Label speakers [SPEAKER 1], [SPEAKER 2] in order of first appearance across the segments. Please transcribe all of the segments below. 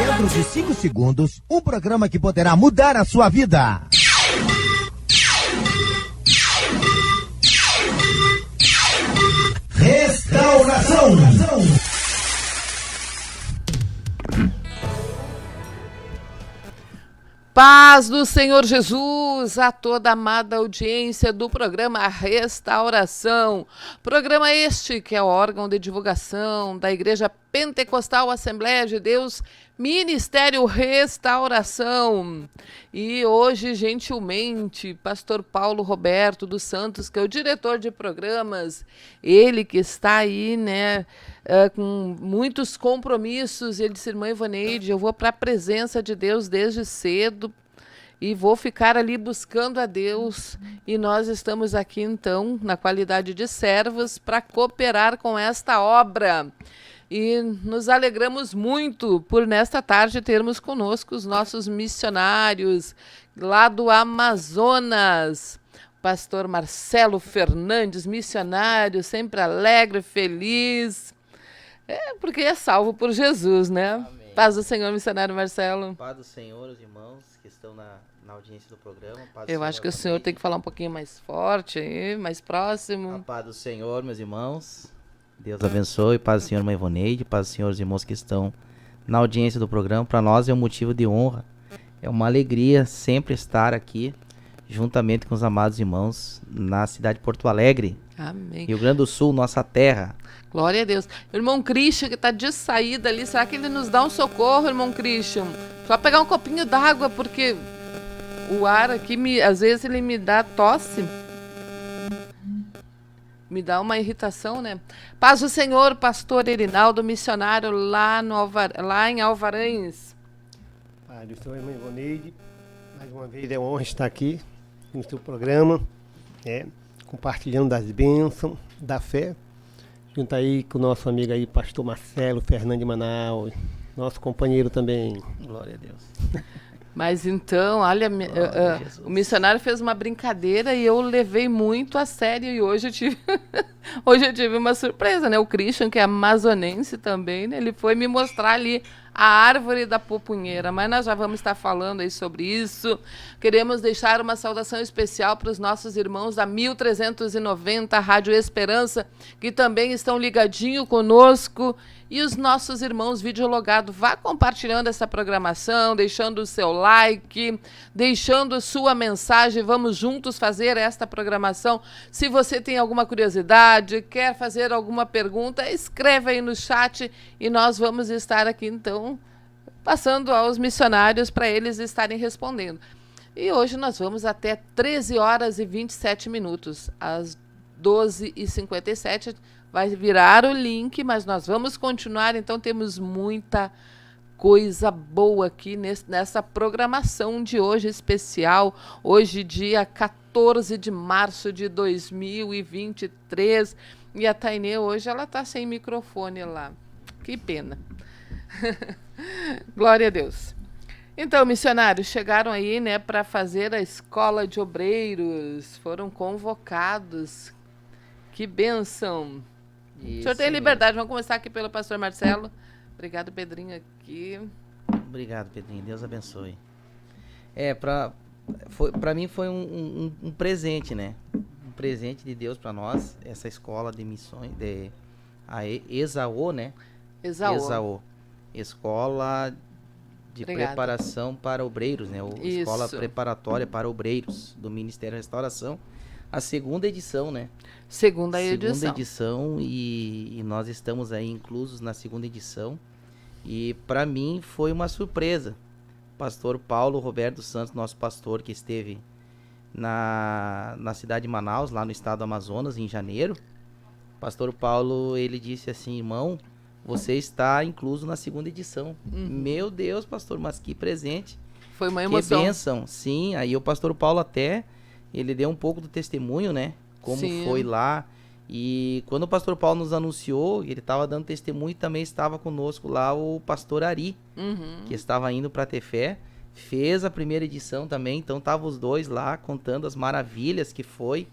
[SPEAKER 1] Dentro de 5 segundos, um programa que poderá mudar a sua vida. Restauração.
[SPEAKER 2] Paz do Senhor Jesus a toda a amada audiência do programa Restauração. Programa este que é o órgão de divulgação da Igreja Pentecostal Assembleia de Deus, Ministério Restauração. E hoje, gentilmente, pastor Paulo Roberto dos Santos, que é o diretor de programas, ele que está aí, né, com muitos compromissos. Ele disse: irmã Ivaneide, eu vou para a presença de Deus desde cedo e vou ficar ali buscando a Deus. E nós estamos aqui, então, na qualidade de servos, para cooperar com esta obra. E nos alegramos muito por, nesta tarde, termos conosco os nossos missionários lá do Amazonas. Pastor Marcelo Fernandes, missionário, sempre alegre, feliz. Porque é salvo por Jesus, né?
[SPEAKER 3] Amém.
[SPEAKER 2] Paz do Senhor, missionário Marcelo.
[SPEAKER 3] Paz do Senhor, os irmãos que estão na audiência do programa. Paz do
[SPEAKER 2] Eu
[SPEAKER 3] Senhor,
[SPEAKER 2] acho que o senhor tem que falar um pouquinho mais forte aí, mais próximo.
[SPEAKER 3] A paz do Senhor, meus irmãos. Deus abençoe. Paz do Senhor, irmã Ivaneide. Paz do Senhor, os irmãos que estão na audiência do programa. Para nós é um motivo de honra. É uma alegria sempre estar aqui, juntamente com os amados irmãos, na cidade de Porto Alegre.
[SPEAKER 2] Amém.
[SPEAKER 3] Rio Grande do Sul, nossa terra.
[SPEAKER 2] Glória a Deus. O irmão Christian, que está de saída ali, será que ele nos dá um socorro, irmão Christian? Só pegar um copinho d'água, porque o ar aqui, às vezes, ele me dá tosse. Me dá uma irritação, né? Paz do Senhor, pastor Erinaldo, missionário lá em Alvarães.
[SPEAKER 4] Pai do Senhor, irmã Ivaneide, mais uma vez é uma honra estar aqui no seu programa, compartilhando das bênçãos, da fé, junto aí com o nosso amigo aí, pastor Marcelo Fernandes de Manaus, nosso companheiro também.
[SPEAKER 3] Glória a Deus.
[SPEAKER 2] Mas então, olha, o missionário fez uma brincadeira e eu levei muito a sério. E hoje eu tive uma surpresa, né? O Christian, que é amazonense também, né? Ele foi me mostrar ali a árvore da pupunheira. Mas nós já vamos estar falando aí sobre isso. Queremos deixar uma saudação especial para os nossos irmãos da 1390, Rádio Esperança, que também estão ligadinho conosco. E os nossos irmãos videologados, vá compartilhando essa programação, deixando o seu like, deixando sua mensagem. Vamos juntos fazer esta programação. Se você tem alguma curiosidade, quer fazer alguma pergunta, escreve aí no chat e nós vamos estar aqui, então, passando aos missionários para eles estarem respondendo. E hoje nós vamos até 13 horas e 27 minutos, às 12h57. Vai virar o link, mas nós vamos continuar, então temos muita coisa boa aqui nessa programação de hoje especial. Hoje, dia 14 de março de 2023. E a Tainê hoje, ela está sem microfone lá. Que pena. Glória a Deus. Então, missionários, chegaram aí, né, para fazer a escola de obreiros. Foram convocados. Que bênção. Isso, o senhor tem liberdade. Vamos começar aqui pelo pastor Marcelo. Obrigado, Pedrinho, aqui.
[SPEAKER 3] Obrigado, Pedrinho. Deus abençoe. Para mim foi um presente, né? Um presente de Deus para nós, essa escola de missões, a ESAO, né? ESAO. Escola de Preparação para Obreiros, né? Escola Preparatória para Obreiros do Ministério da Restauração. A segunda edição, né?
[SPEAKER 2] Segunda edição,
[SPEAKER 3] e nós estamos aí inclusos na segunda edição. E para mim foi uma surpresa. Pastor Paulo Roberto dos Santos, nosso pastor que esteve na cidade de Manaus, lá no estado do Amazonas, em janeiro. Pastor Paulo, ele disse assim: irmão, você está incluso na segunda edição. Meu Deus, pastor, mas que presente.
[SPEAKER 2] Foi uma emoção.
[SPEAKER 3] Que bênção. Sim, aí o pastor Paulo até... ele deu um pouco do testemunho, né? Como Sim. foi lá. E quando o pastor Paulo nos anunciou, ele estava dando testemunho e também estava conosco lá o pastor Ari, que estava indo para ter fé. Fez a primeira edição também, então estavam os dois lá contando as maravilhas que foi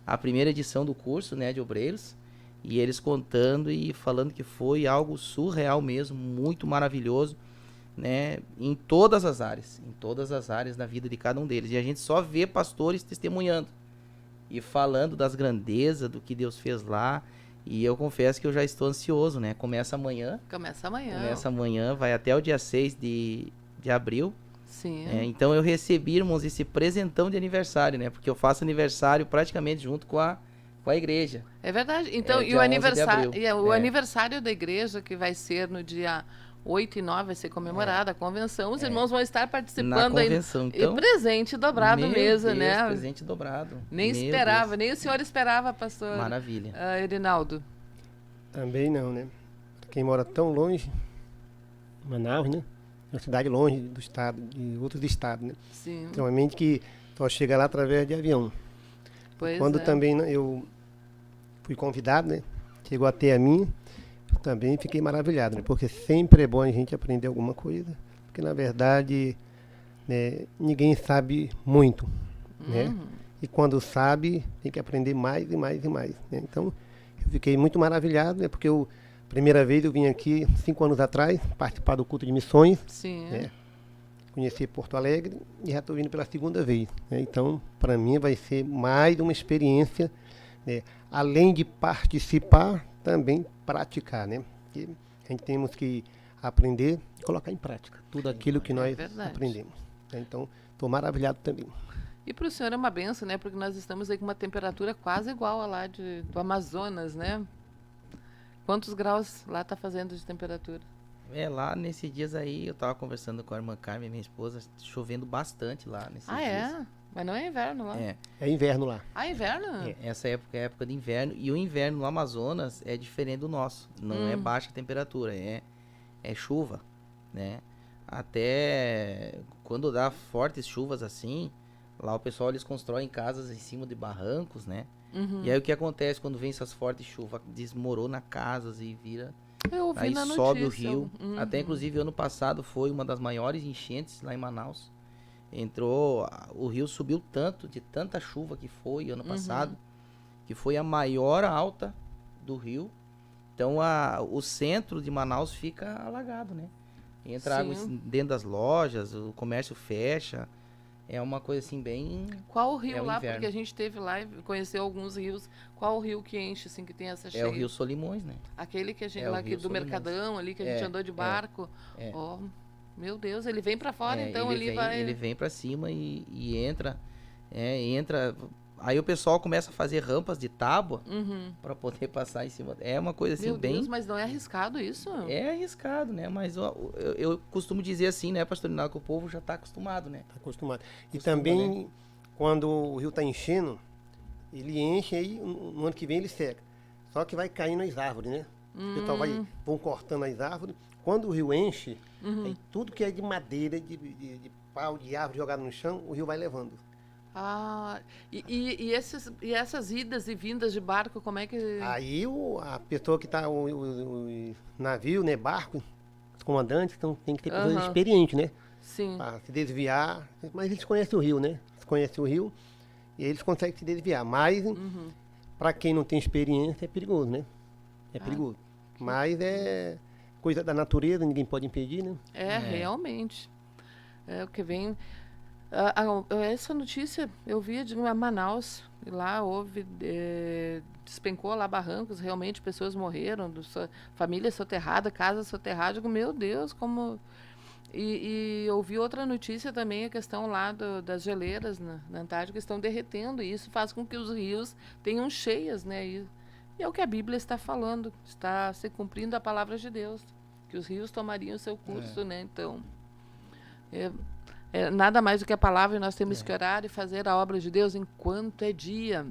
[SPEAKER 3] a primeira edição do curso, né, de obreiros. E eles contando e falando que foi algo surreal mesmo, muito maravilhoso. né, em todas as áreas da vida de cada um deles. E a gente só vê pastores testemunhando e falando das grandezas, do que Deus fez lá. E eu confesso que eu já estou ansioso, né? Começa amanhã, vai até o dia 6 de abril.
[SPEAKER 2] Sim.
[SPEAKER 3] Então eu recebi, irmãos, esse presentão de aniversário, né? Porque eu faço aniversário praticamente junto com a igreja.
[SPEAKER 2] É verdade. Então, e o aniversário da igreja, que vai ser no dia 8 e 9, vai ser comemorada a convenção. Os irmãos vão estar participando
[SPEAKER 3] na convenção,
[SPEAKER 2] aí.
[SPEAKER 3] então,
[SPEAKER 2] E presente dobrado mesmo,
[SPEAKER 3] Deus,
[SPEAKER 2] né?
[SPEAKER 3] Presente dobrado.
[SPEAKER 2] Nem esperava, nem o senhor esperava, pastor.
[SPEAKER 3] Maravilha.
[SPEAKER 2] Erinaldo.
[SPEAKER 4] Também não, né? Quem mora tão longe, Manaus, né? Uma cidade longe do estado, de outros estados, né?
[SPEAKER 2] Sim.
[SPEAKER 4] Então, realmente que só chega lá através de avião.
[SPEAKER 2] Pois
[SPEAKER 4] Quando também eu fui convidado, né? Chegou até a mim, eu também fiquei maravilhado, né? Porque sempre é bom a gente aprender alguma coisa, porque na verdade, né, ninguém sabe muito, né? E quando sabe, tem que aprender mais e mais e mais, né? Então, eu fiquei muito maravilhado, né? Porque primeira vez eu vim aqui 5 anos atrás, participar do culto de missões.
[SPEAKER 2] Sim.
[SPEAKER 4] Né? Conheci Porto Alegre e já estou vindo pela segunda vez. Né? Então, para mim vai ser mais uma experiência, né? Além de participar, também praticar, né? E a gente temos que aprender e colocar em prática tudo aquilo que nós aprendemos. Né? Então, estou maravilhado também.
[SPEAKER 2] E para o senhor é uma benção, né? Porque nós estamos aí com uma temperatura quase igual a lá do Amazonas, né? Quantos graus lá está fazendo de temperatura?
[SPEAKER 3] Lá nesses dias aí, eu tava conversando com a irmã Carmen, minha esposa, chovendo bastante lá nesses dias.
[SPEAKER 2] É? Mas não é inverno lá?
[SPEAKER 4] É inverno lá.
[SPEAKER 2] Inverno?
[SPEAKER 3] Essa época é época de inverno, e o inverno no Amazonas é diferente do nosso. Não é baixa temperatura, é chuva, né? Até quando dá fortes chuvas assim, lá o pessoal, eles constroem casas em cima de barrancos, né? E aí o que acontece quando vem essas fortes chuvas? Desmorona casas e vira...
[SPEAKER 2] Eu ouvi
[SPEAKER 3] aí
[SPEAKER 2] na
[SPEAKER 3] sobe
[SPEAKER 2] notícia.
[SPEAKER 3] o rio. Até inclusive ano passado foi uma das maiores enchentes lá em Manaus. O rio subiu tanto, de tanta chuva que foi ano passado, que foi a maior alta do rio. Então o centro de Manaus fica alagado, né? Entra água dentro das lojas, o comércio fecha. É uma coisa assim bem...
[SPEAKER 2] Qual o rio lá?
[SPEAKER 3] inverno.
[SPEAKER 2] Porque a gente esteve lá e conheceu alguns rios. Qual o rio que enche, assim, que tem essa cheia?
[SPEAKER 3] É o Rio Solimões, né?
[SPEAKER 2] Aquele que a gente
[SPEAKER 3] É o
[SPEAKER 2] lá aqui
[SPEAKER 3] Rio
[SPEAKER 2] do
[SPEAKER 3] Solimões.
[SPEAKER 2] Mercadão ali, que a gente andou de barco. Ó, meu Deus, ele vem pra fora, então
[SPEAKER 3] ele vem pra cima e entra. Entra. Aí o pessoal começa a fazer rampas de tábua pra poder passar em cima. É uma coisa assim,
[SPEAKER 2] meu
[SPEAKER 3] bem...
[SPEAKER 2] Deus, mas não é arriscado isso?
[SPEAKER 3] É arriscado, né? Mas eu costumo dizer assim, né, pastor Rinaldo, que o povo já tá acostumado, né?
[SPEAKER 4] Tá acostumado. E também,
[SPEAKER 3] né?
[SPEAKER 4] quando o rio tá enchendo, ele enche aí, no ano que vem ele seca. Só que vai caindo as árvores, né? O pessoal vão cortando as árvores. Quando o rio enche, aí tudo que é de madeira, de pau, de árvore jogado no chão, o rio vai levando.
[SPEAKER 2] E essas idas e vindas de barco, como é que...
[SPEAKER 4] Aí a pessoa que está, o navio, né, barco, os comandantes, então tem que ter pessoas experientes, né?
[SPEAKER 2] Sim.
[SPEAKER 4] Para se desviar, mas eles conhecem o rio, né? Eles conhecem o rio e eles conseguem se desviar. Mas, para quem não tem experiência, é perigoso, né? É perigoso. Mas é coisa da natureza, ninguém pode impedir, né?
[SPEAKER 2] Realmente. É o que vem... essa notícia eu vi de Manaus, e lá houve, despencou lá barrancos, realmente pessoas morreram, família soterrada, casa soterrada. Digo, meu Deus, como... E eu vi outra notícia também, a questão lá das geleiras na Antártica estão derretendo, e isso faz com que os rios tenham cheias, né? E é o que a Bíblia está falando, está se cumprindo a palavra de Deus, que os rios tomariam o seu curso, né? Então, nada mais do que a palavra, e nós temos que orar e fazer a obra de Deus enquanto é dia.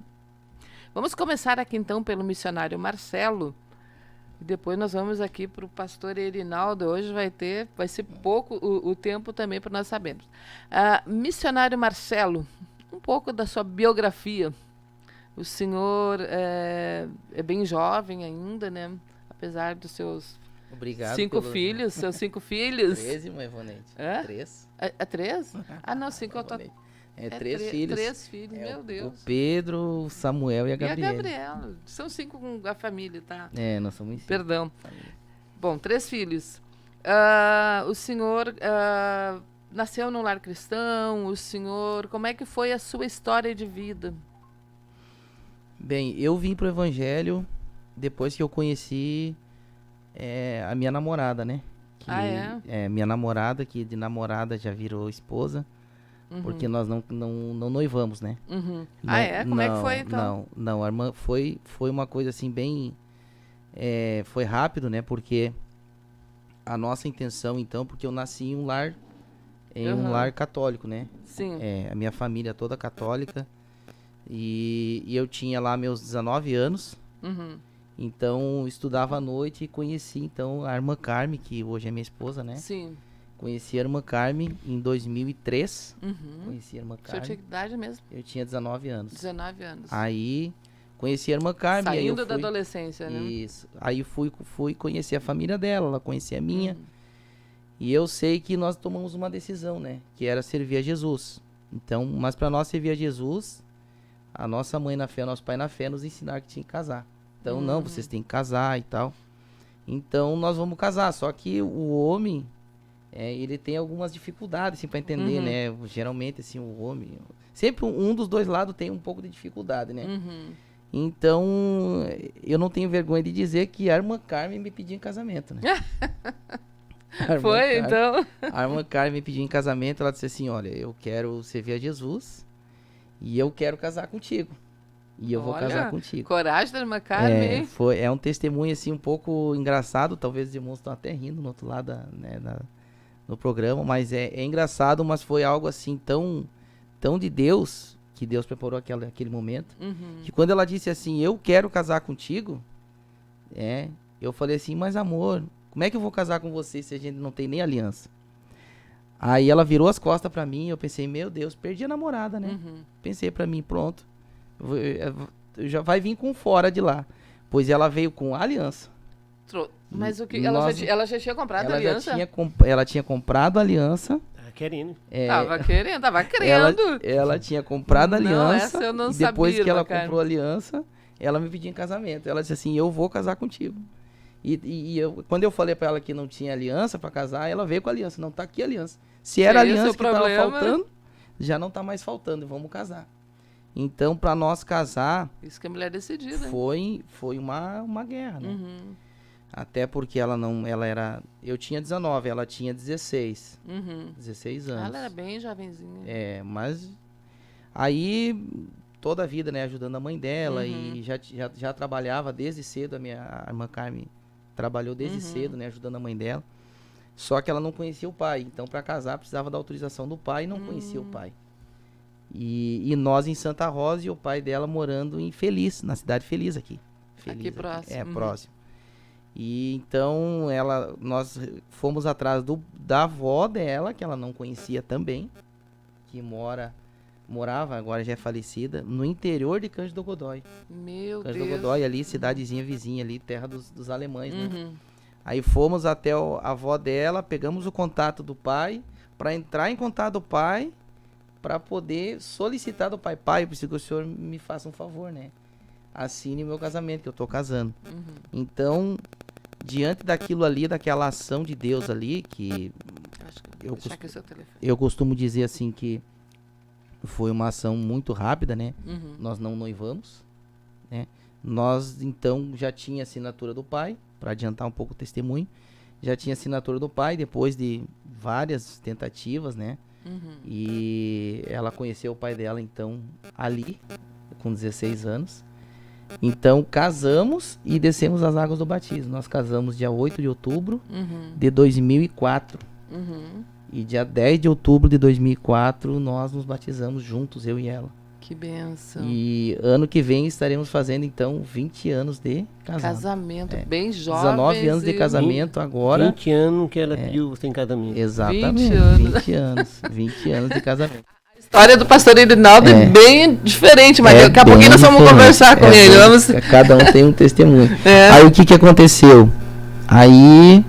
[SPEAKER 2] Vamos começar aqui então pelo missionário Marcelo, e depois nós vamos aqui para o pastor Erinaldo. Hoje vai ser pouco o tempo também para nós sabermos. Missionário Marcelo, um pouco da sua biografia. O senhor é bem jovem ainda, né? Apesar dos seus...
[SPEAKER 3] Obrigado.
[SPEAKER 2] Seus 5 filhos.
[SPEAKER 3] 13, mãe Ivoneide. 3.
[SPEAKER 2] É 3? Não, 5 eu tô...
[SPEAKER 3] 3 filhos.
[SPEAKER 2] 3 filhos, meu Deus.
[SPEAKER 3] O Pedro, o Samuel e a Gabriela.
[SPEAKER 2] E a Gabriela. São 5 com a família, tá?
[SPEAKER 3] Nós somos 5.
[SPEAKER 2] Perdão. Bom, 3 filhos. o senhor nasceu num lar cristão, o senhor... Como é que foi a sua história de vida?
[SPEAKER 3] Bem, eu vim pro evangelho depois que eu conheci a minha namorada, né? Que, minha namorada, que de namorada já virou esposa, porque nós não noivamos, né?
[SPEAKER 2] Uhum.
[SPEAKER 3] Não,
[SPEAKER 2] Como é que foi, então?
[SPEAKER 3] Não, a irmã, foi uma coisa assim bem... foi rápido, né? Porque a nossa intenção, então, porque eu nasci em um lar católico, né?
[SPEAKER 2] Sim.
[SPEAKER 3] A minha família toda católica. E eu tinha lá meus 19 anos.
[SPEAKER 2] Uhum.
[SPEAKER 3] Então, estudava à noite e conheci, então, a irmã Carmen, que hoje é minha esposa, né?
[SPEAKER 2] Sim.
[SPEAKER 3] Conheci a irmã Carmen em 2003.
[SPEAKER 2] Uhum.
[SPEAKER 3] Conheci a irmã
[SPEAKER 2] O senhor
[SPEAKER 3] Carmen.
[SPEAKER 2] tinha que idade mesmo?
[SPEAKER 3] Eu tinha 19 anos.
[SPEAKER 2] 19 anos.
[SPEAKER 3] Aí, conheci a irmã Carmen.
[SPEAKER 2] Saindo
[SPEAKER 3] aí eu
[SPEAKER 2] da
[SPEAKER 3] fui,
[SPEAKER 2] adolescência, né?
[SPEAKER 3] Isso. Aí fui conhecer a família dela, ela conhecia a minha. E eu sei que nós tomamos uma decisão, né? Que era servir a Jesus. Então, mas para nós servir a Jesus, a nossa mãe na fé, nosso pai na fé, nos ensinaram que tinha que casar. Então, não, vocês têm que casar e tal. Então, nós vamos casar. Só que o homem, ele tem algumas dificuldades, assim, para entender, né? Geralmente, assim, o homem... Sempre um dos dois lados tem um pouco de dificuldade, né?
[SPEAKER 2] Uhum.
[SPEAKER 3] Então, eu não tenho vergonha de dizer que a irmã Carmen me pediu em casamento, né?
[SPEAKER 2] Foi, então?
[SPEAKER 3] A irmã Carmen me pediu em casamento, ela disse assim, olha, eu quero servir a Jesus e eu quero casar contigo. E eu vou casar contigo.
[SPEAKER 2] Coragem da irmã Carmen, hein?
[SPEAKER 3] É um testemunho, assim, um pouco engraçado, talvez os irmãos estão até rindo no outro lado no programa, mas é engraçado, mas foi algo, assim, tão de Deus, que Deus preparou aquele momento, que quando ela disse assim, eu quero casar contigo, eu falei assim, mas amor, como é que eu vou casar com você se a gente não tem nem aliança? Aí ela virou as costas pra mim, eu pensei, meu Deus, perdi a namorada, né? Pensei pra mim, pronto, já vai vir com fora de lá. Pois ela veio com a aliança.
[SPEAKER 2] Mas o que? Ela já tinha comprado a aliança?
[SPEAKER 3] Ela tinha comprado a aliança.
[SPEAKER 4] Querendo.
[SPEAKER 2] Tava querendo.
[SPEAKER 3] Ela tinha comprado a aliança.
[SPEAKER 2] Essa eu não
[SPEAKER 3] e depois
[SPEAKER 2] sabia,
[SPEAKER 3] que ela comprou a aliança, ela me pediu em casamento. Ela disse assim, eu vou casar contigo. E quando eu falei pra ela que não tinha aliança pra casar, ela veio com a aliança. Não, tá aqui a aliança. Se era a aliança que tava faltando, já não tá mais faltando. Vamos casar. Então, pra nós casar...
[SPEAKER 2] Isso que a mulher decidiu, né?
[SPEAKER 3] Foi uma guerra, né? Até porque ela era... Eu tinha 19, ela tinha 16. 16 anos.
[SPEAKER 2] Ela era bem jovenzinha.
[SPEAKER 3] Mas... Aí, toda a vida, né? Ajudando a mãe dela. E já trabalhava desde cedo. A irmã Carmen trabalhou desde cedo, né? Ajudando a mãe dela. Só que ela não conhecia o pai. Então, para casar, precisava da autorização do pai e não conhecia o pai. E nós em Santa Rosa e o pai dela morando em Feliz, na cidade Feliz aqui.
[SPEAKER 2] Aqui próximo.
[SPEAKER 3] Próximo. E então nós fomos atrás da avó dela, que ela não conhecia também, que morava, agora já é falecida, no interior de Cândido Godói.
[SPEAKER 2] Meu
[SPEAKER 3] Cândido
[SPEAKER 2] Deus.
[SPEAKER 3] Godói ali, cidadezinha vizinha ali, terra dos alemães, né? Aí fomos até a avó dela, pegamos o contato do pai, para entrar em contato do pai, para poder solicitar do pai, eu preciso que o senhor me faça um favor, né? Assine o meu casamento, que eu tô casando. Então, diante daquilo ali, daquela ação de Deus ali, que eu costumo dizer assim que foi uma ação muito rápida, né? Nós não noivamos, né? Nós, então, já tinha assinatura do pai, para adiantar um pouco o testemunho, já tinha assinatura do pai, depois de várias tentativas, né? E ela conheceu o pai dela, então, ali, com 16 anos. Então, casamos e descemos as águas do batismo. Nós casamos dia 8 de outubro de 2004. E dia 10 de outubro de 2004, nós nos batizamos juntos, eu e ela.
[SPEAKER 2] Que bênção.
[SPEAKER 3] E ano que vem estaremos fazendo, então, 20 anos de
[SPEAKER 2] casamento. Bem jovem.
[SPEAKER 3] 19 anos de casamento agora.
[SPEAKER 4] 20 anos que ela pediu você em casamento.
[SPEAKER 3] Exatamente. 20 anos de casamento.
[SPEAKER 2] A história do pastor Irinaldo é bem diferente, mas daqui a pouquinho nós vamos conversar com ele.
[SPEAKER 3] Cada um tem um testemunho. Aí o que aconteceu? Aí,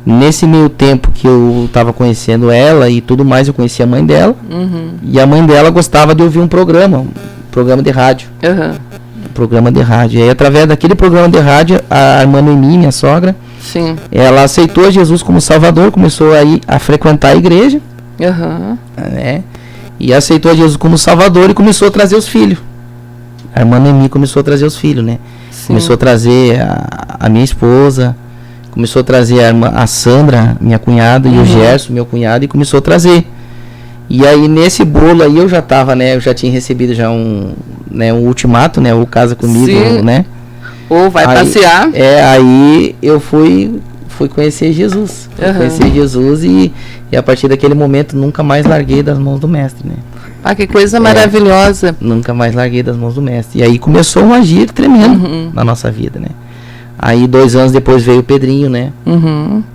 [SPEAKER 3] nesse meio tempo que eu tava conhecendo ela e tudo mais, eu conheci a mãe dela. E a mãe dela gostava de ouvir um programa de rádio. Um programa de rádio. E aí, através daquele programa de rádio, a irmã Noemi, minha sogra,
[SPEAKER 2] Sim.
[SPEAKER 3] Ela aceitou Jesus como Salvador, começou a ir a frequentar a igreja, né? E aceitou Jesus como Salvador e começou a trazer os filhos. A irmã Noemi começou a trazer os filhos, né?
[SPEAKER 2] Sim.
[SPEAKER 3] Começou a trazer a minha esposa, começou a trazer a Sandra, minha cunhada, e o Gerson, meu cunhado, e começou a trazer. E aí nesse bolo aí eu já tava, né? Eu já tinha recebido já um ultimato, né? Ou casa comigo,
[SPEAKER 2] Sim.
[SPEAKER 3] né?
[SPEAKER 2] Ou vai passear.
[SPEAKER 3] Aí eu fui conhecer Jesus. Fui conhecer Jesus e a partir daquele momento nunca mais larguei das mãos do mestre, né?
[SPEAKER 2] Ah, que coisa maravilhosa.
[SPEAKER 3] Nunca mais larguei das mãos do mestre. E aí começou um agir tremendo na nossa vida, né? Aí 2 anos depois veio o Pedrinho, né?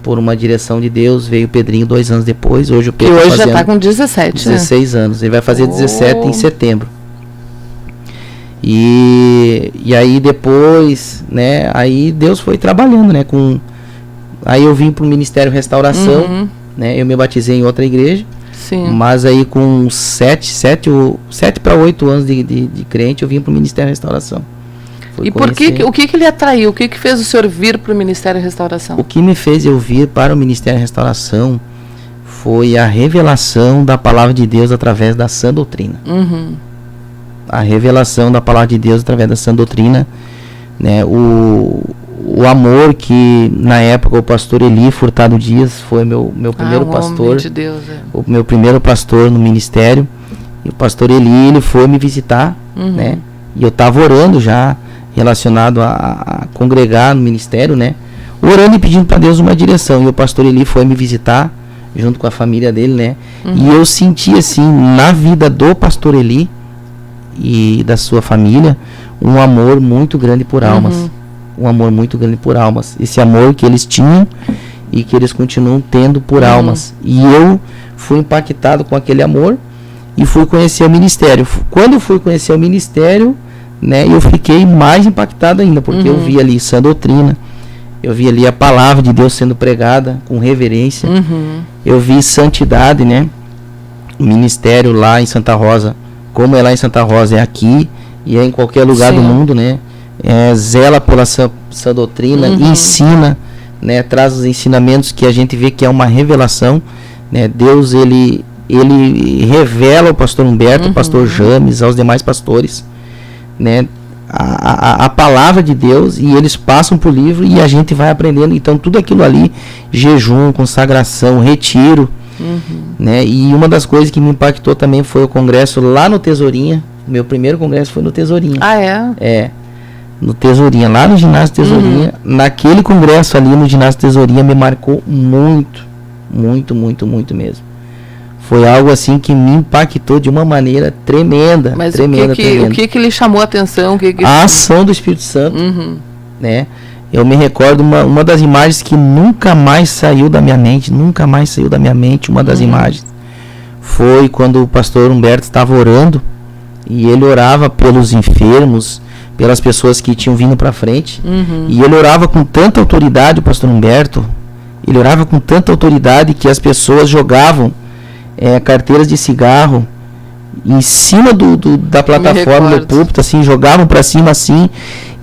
[SPEAKER 3] Por uma direção de Deus, veio o Pedrinho 2 anos depois. Hoje o Pedro
[SPEAKER 2] hoje já tá com 17,
[SPEAKER 3] 16 anos. Ele vai fazer 17 em setembro. E aí depois, né? Aí Deus foi trabalhando, né? Aí eu vim pro Ministério Restauração, né? Eu me batizei em outra igreja.
[SPEAKER 2] Sim.
[SPEAKER 3] Mas aí com 7 para 8 anos de crente, eu vim pro Ministério Restauração.
[SPEAKER 2] E por que, o que lhe atraiu? O que fez o senhor vir para o Ministério Restauração?
[SPEAKER 3] O que me fez eu vir para o Ministério Restauração foi a revelação da palavra de Deus através da sã doutrina. A revelação da palavra de Deus através da sã doutrina, né? O amor que na época o pastor Eli Furtado Dias foi meu primeiro pastor,
[SPEAKER 2] de Deus,
[SPEAKER 3] o meu primeiro pastor no ministério. E o pastor Eli, ele foi me visitar, né? E eu estava orando já relacionado a congregar no ministério, né? Orando e pedindo para Deus uma direção. E o pastor Eli foi me visitar junto com a família dele, né? E eu senti assim na vida do pastor Eli e da sua família um amor muito grande por almas. Um amor muito grande por almas. Esse amor que eles tinham e que eles continuam tendo por almas. E eu fui impactado com aquele amor e fui conhecer o ministério. Quando eu fui conhecer o ministério, né, eu fiquei mais impactado ainda, porque eu vi ali sã doutrina, eu vi ali a palavra de Deus sendo pregada com reverência, eu vi santidade, né? O ministério lá em Santa Rosa, como é lá em Santa Rosa, é aqui e é em qualquer lugar do mundo, né? Zela pela sã doutrina, ensina, né? Traz os ensinamentos que a gente vê que é uma revelação, né? Deus, ele revela ao pastor Humberto, ao pastor James, aos demais pastores, né? A palavra de Deus, e eles passam por livro e a gente vai aprendendo. Então tudo aquilo ali, jejum, consagração, retiro, né? E uma das coisas que me impactou também foi o congresso lá no Tesourinha. Meu primeiro congresso foi no Tesourinha. No Tesourinha, lá no ginásio Tesourinha. Naquele congresso ali no ginásio Tesourinha me marcou muito, muito, muito, muito mesmo. Foi algo assim que me impactou de uma maneira tremenda.
[SPEAKER 2] Mas
[SPEAKER 3] tremenda,
[SPEAKER 2] o que lhe chamou a atenção?
[SPEAKER 3] A ação do Espírito Santo, né? Eu me recordo uma das imagens que nunca mais saiu da minha mente, uma das imagens foi quando o pastor Humberto estava orando, e ele orava pelos enfermos, pelas pessoas que tinham vindo para frente, e ele orava com tanta autoridade, o pastor Humberto, ele orava com tanta autoridade que as pessoas jogavam carteiras de cigarro em cima da plataforma do púlpito, assim, jogavam para cima assim,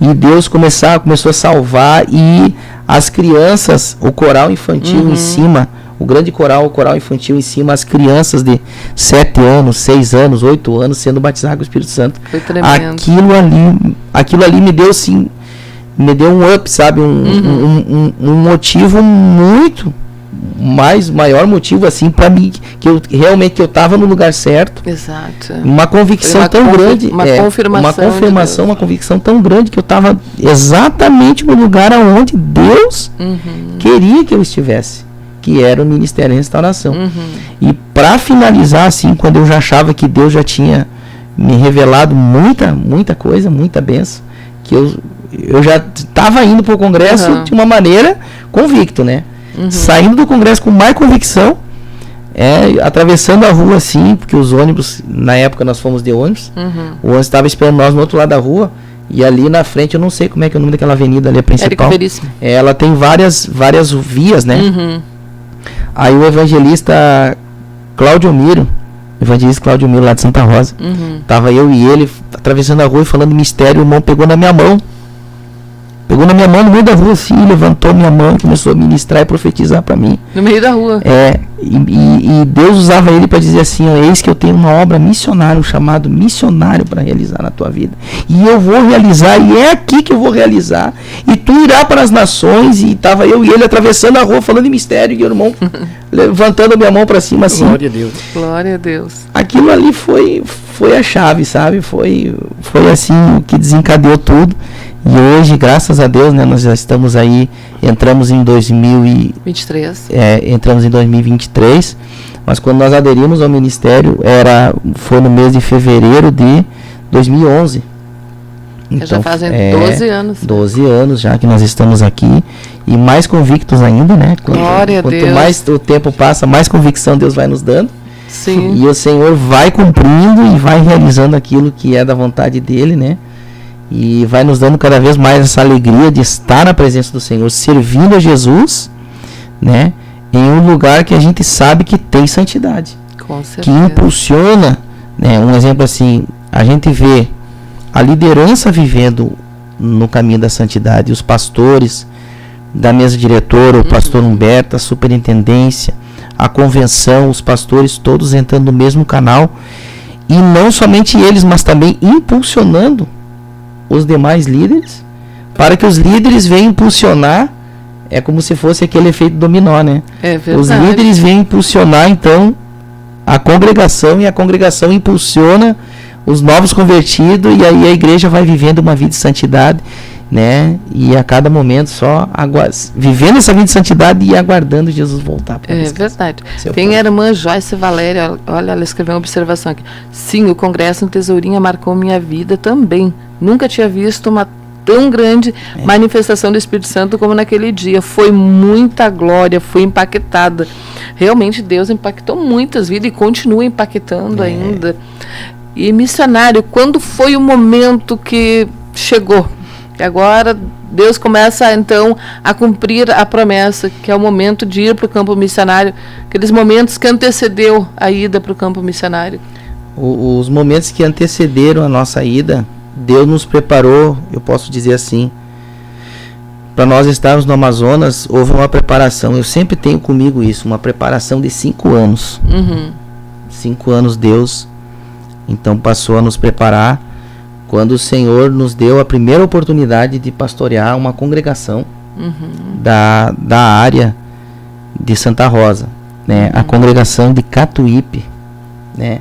[SPEAKER 3] e Deus começou a salvar, e as crianças, o coral infantil em cima, o grande coral, o coral infantil em cima, as crianças de 7 anos, 6 anos, 8 anos sendo batizadas com o Espírito Santo.
[SPEAKER 2] Foi tremendo.
[SPEAKER 3] Aquilo ali me deu assim, me deu um up, sabe, um motivo muito maior motivo assim para mim, que eu realmente estava no lugar certo.
[SPEAKER 2] Exato.
[SPEAKER 3] Uma convicção tão grande, uma confirmação, uma convicção tão grande que eu estava exatamente no lugar aonde Deus queria que eu estivesse, que era o Ministério de Restauração. E para finalizar assim, quando eu já achava que Deus já tinha me revelado muita coisa, muita bênção, que eu já estava indo para o congresso de uma maneira convicto, né? Saindo do congresso com mais convicção, atravessando a rua assim, porque os ônibus, na época nós fomos de ônibus, o ônibus estava esperando nós no outro lado da rua, e ali na frente, eu não sei como é que é o nome daquela avenida ali, a principal, ela tem várias vias, né? Aí o evangelista Cláudio Miro lá de Santa Rosa, tava eu e ele atravessando a rua e falando mistério, o irmão pegou na minha mão Pegou na minha mão no meio da rua assim, levantou minha mão e começou a ministrar e profetizar para mim.
[SPEAKER 2] No meio da rua.
[SPEAKER 3] E Deus usava ele para dizer assim, eis que eu tenho uma obra missionária, um chamado missionário para realizar na tua vida. E eu vou realizar, e é aqui que eu vou realizar. E tu irá para as nações. E estava eu e ele atravessando a rua, falando em mistério, e o irmão levantando a minha mão para cima assim.
[SPEAKER 4] Glória a Deus.
[SPEAKER 2] Glória a Deus.
[SPEAKER 3] Aquilo ali foi a chave, sabe? Foi assim o que desencadeou tudo. E hoje, graças a Deus, né, nós já estamos aí, entramos em
[SPEAKER 2] 23.
[SPEAKER 3] Entramos em 2023, mas quando nós aderimos ao ministério, foi no mês de fevereiro de 2011. Então,
[SPEAKER 2] já fazem 12 anos.
[SPEAKER 3] 12 anos já que nós estamos aqui, e mais convictos ainda, né?
[SPEAKER 2] Glória a Deus.
[SPEAKER 3] Quanto mais o tempo passa, mais convicção Deus vai nos dando.
[SPEAKER 2] Sim.
[SPEAKER 3] E o Senhor vai cumprindo e vai realizando aquilo que é da vontade dele, né? E vai nos dando cada vez mais essa alegria de estar na presença do Senhor, servindo a Jesus, né? Em um lugar que a gente sabe que tem santidade.
[SPEAKER 2] Com certeza.
[SPEAKER 3] Que impulsiona, né? Um exemplo assim, a gente vê a liderança vivendo no caminho da santidade, os pastores da mesa diretora, o pastor Humberto, a superintendência, a convenção, os pastores todos entrando no mesmo canal, e não somente eles, mas também impulsionando os demais líderes, para que os líderes venham impulsionar. É como se fosse aquele efeito dominó, né?
[SPEAKER 2] É verdade.
[SPEAKER 3] Os líderes vêm impulsionar então a congregação, e a congregação impulsiona os novos convertidos, e aí a igreja vai vivendo uma vida de santidade, né? E a cada momento só vivendo essa vida de santidade e aguardando Jesus voltar.
[SPEAKER 2] É verdade. Tem a irmã Joyce Valéria, olha, ela escreveu uma observação aqui. Sim, o congresso no Tesourinha marcou minha vida também. Nunca tinha visto uma tão grande manifestação do Espírito Santo como naquele dia. Foi muita glória, fui impactada. Realmente Deus impactou muitas vidas e continua impactando ainda. E missionário, quando foi o momento que chegou? E agora Deus começa então a cumprir a promessa, que é o momento de ir para o campo missionário, aqueles momentos que antecedeu a ida para o campo missionário.
[SPEAKER 3] Os momentos que antecederam a nossa ida, Deus nos preparou, eu posso dizer assim, para nós estarmos no Amazonas. Houve uma preparação, eu sempre tenho comigo isso, uma preparação de 5 anos. 5 anos Deus então passou a nos preparar, quando o Senhor nos deu a primeira oportunidade de pastorear uma congregação da área de Santa Rosa, né? A congregação de Catuípe, né?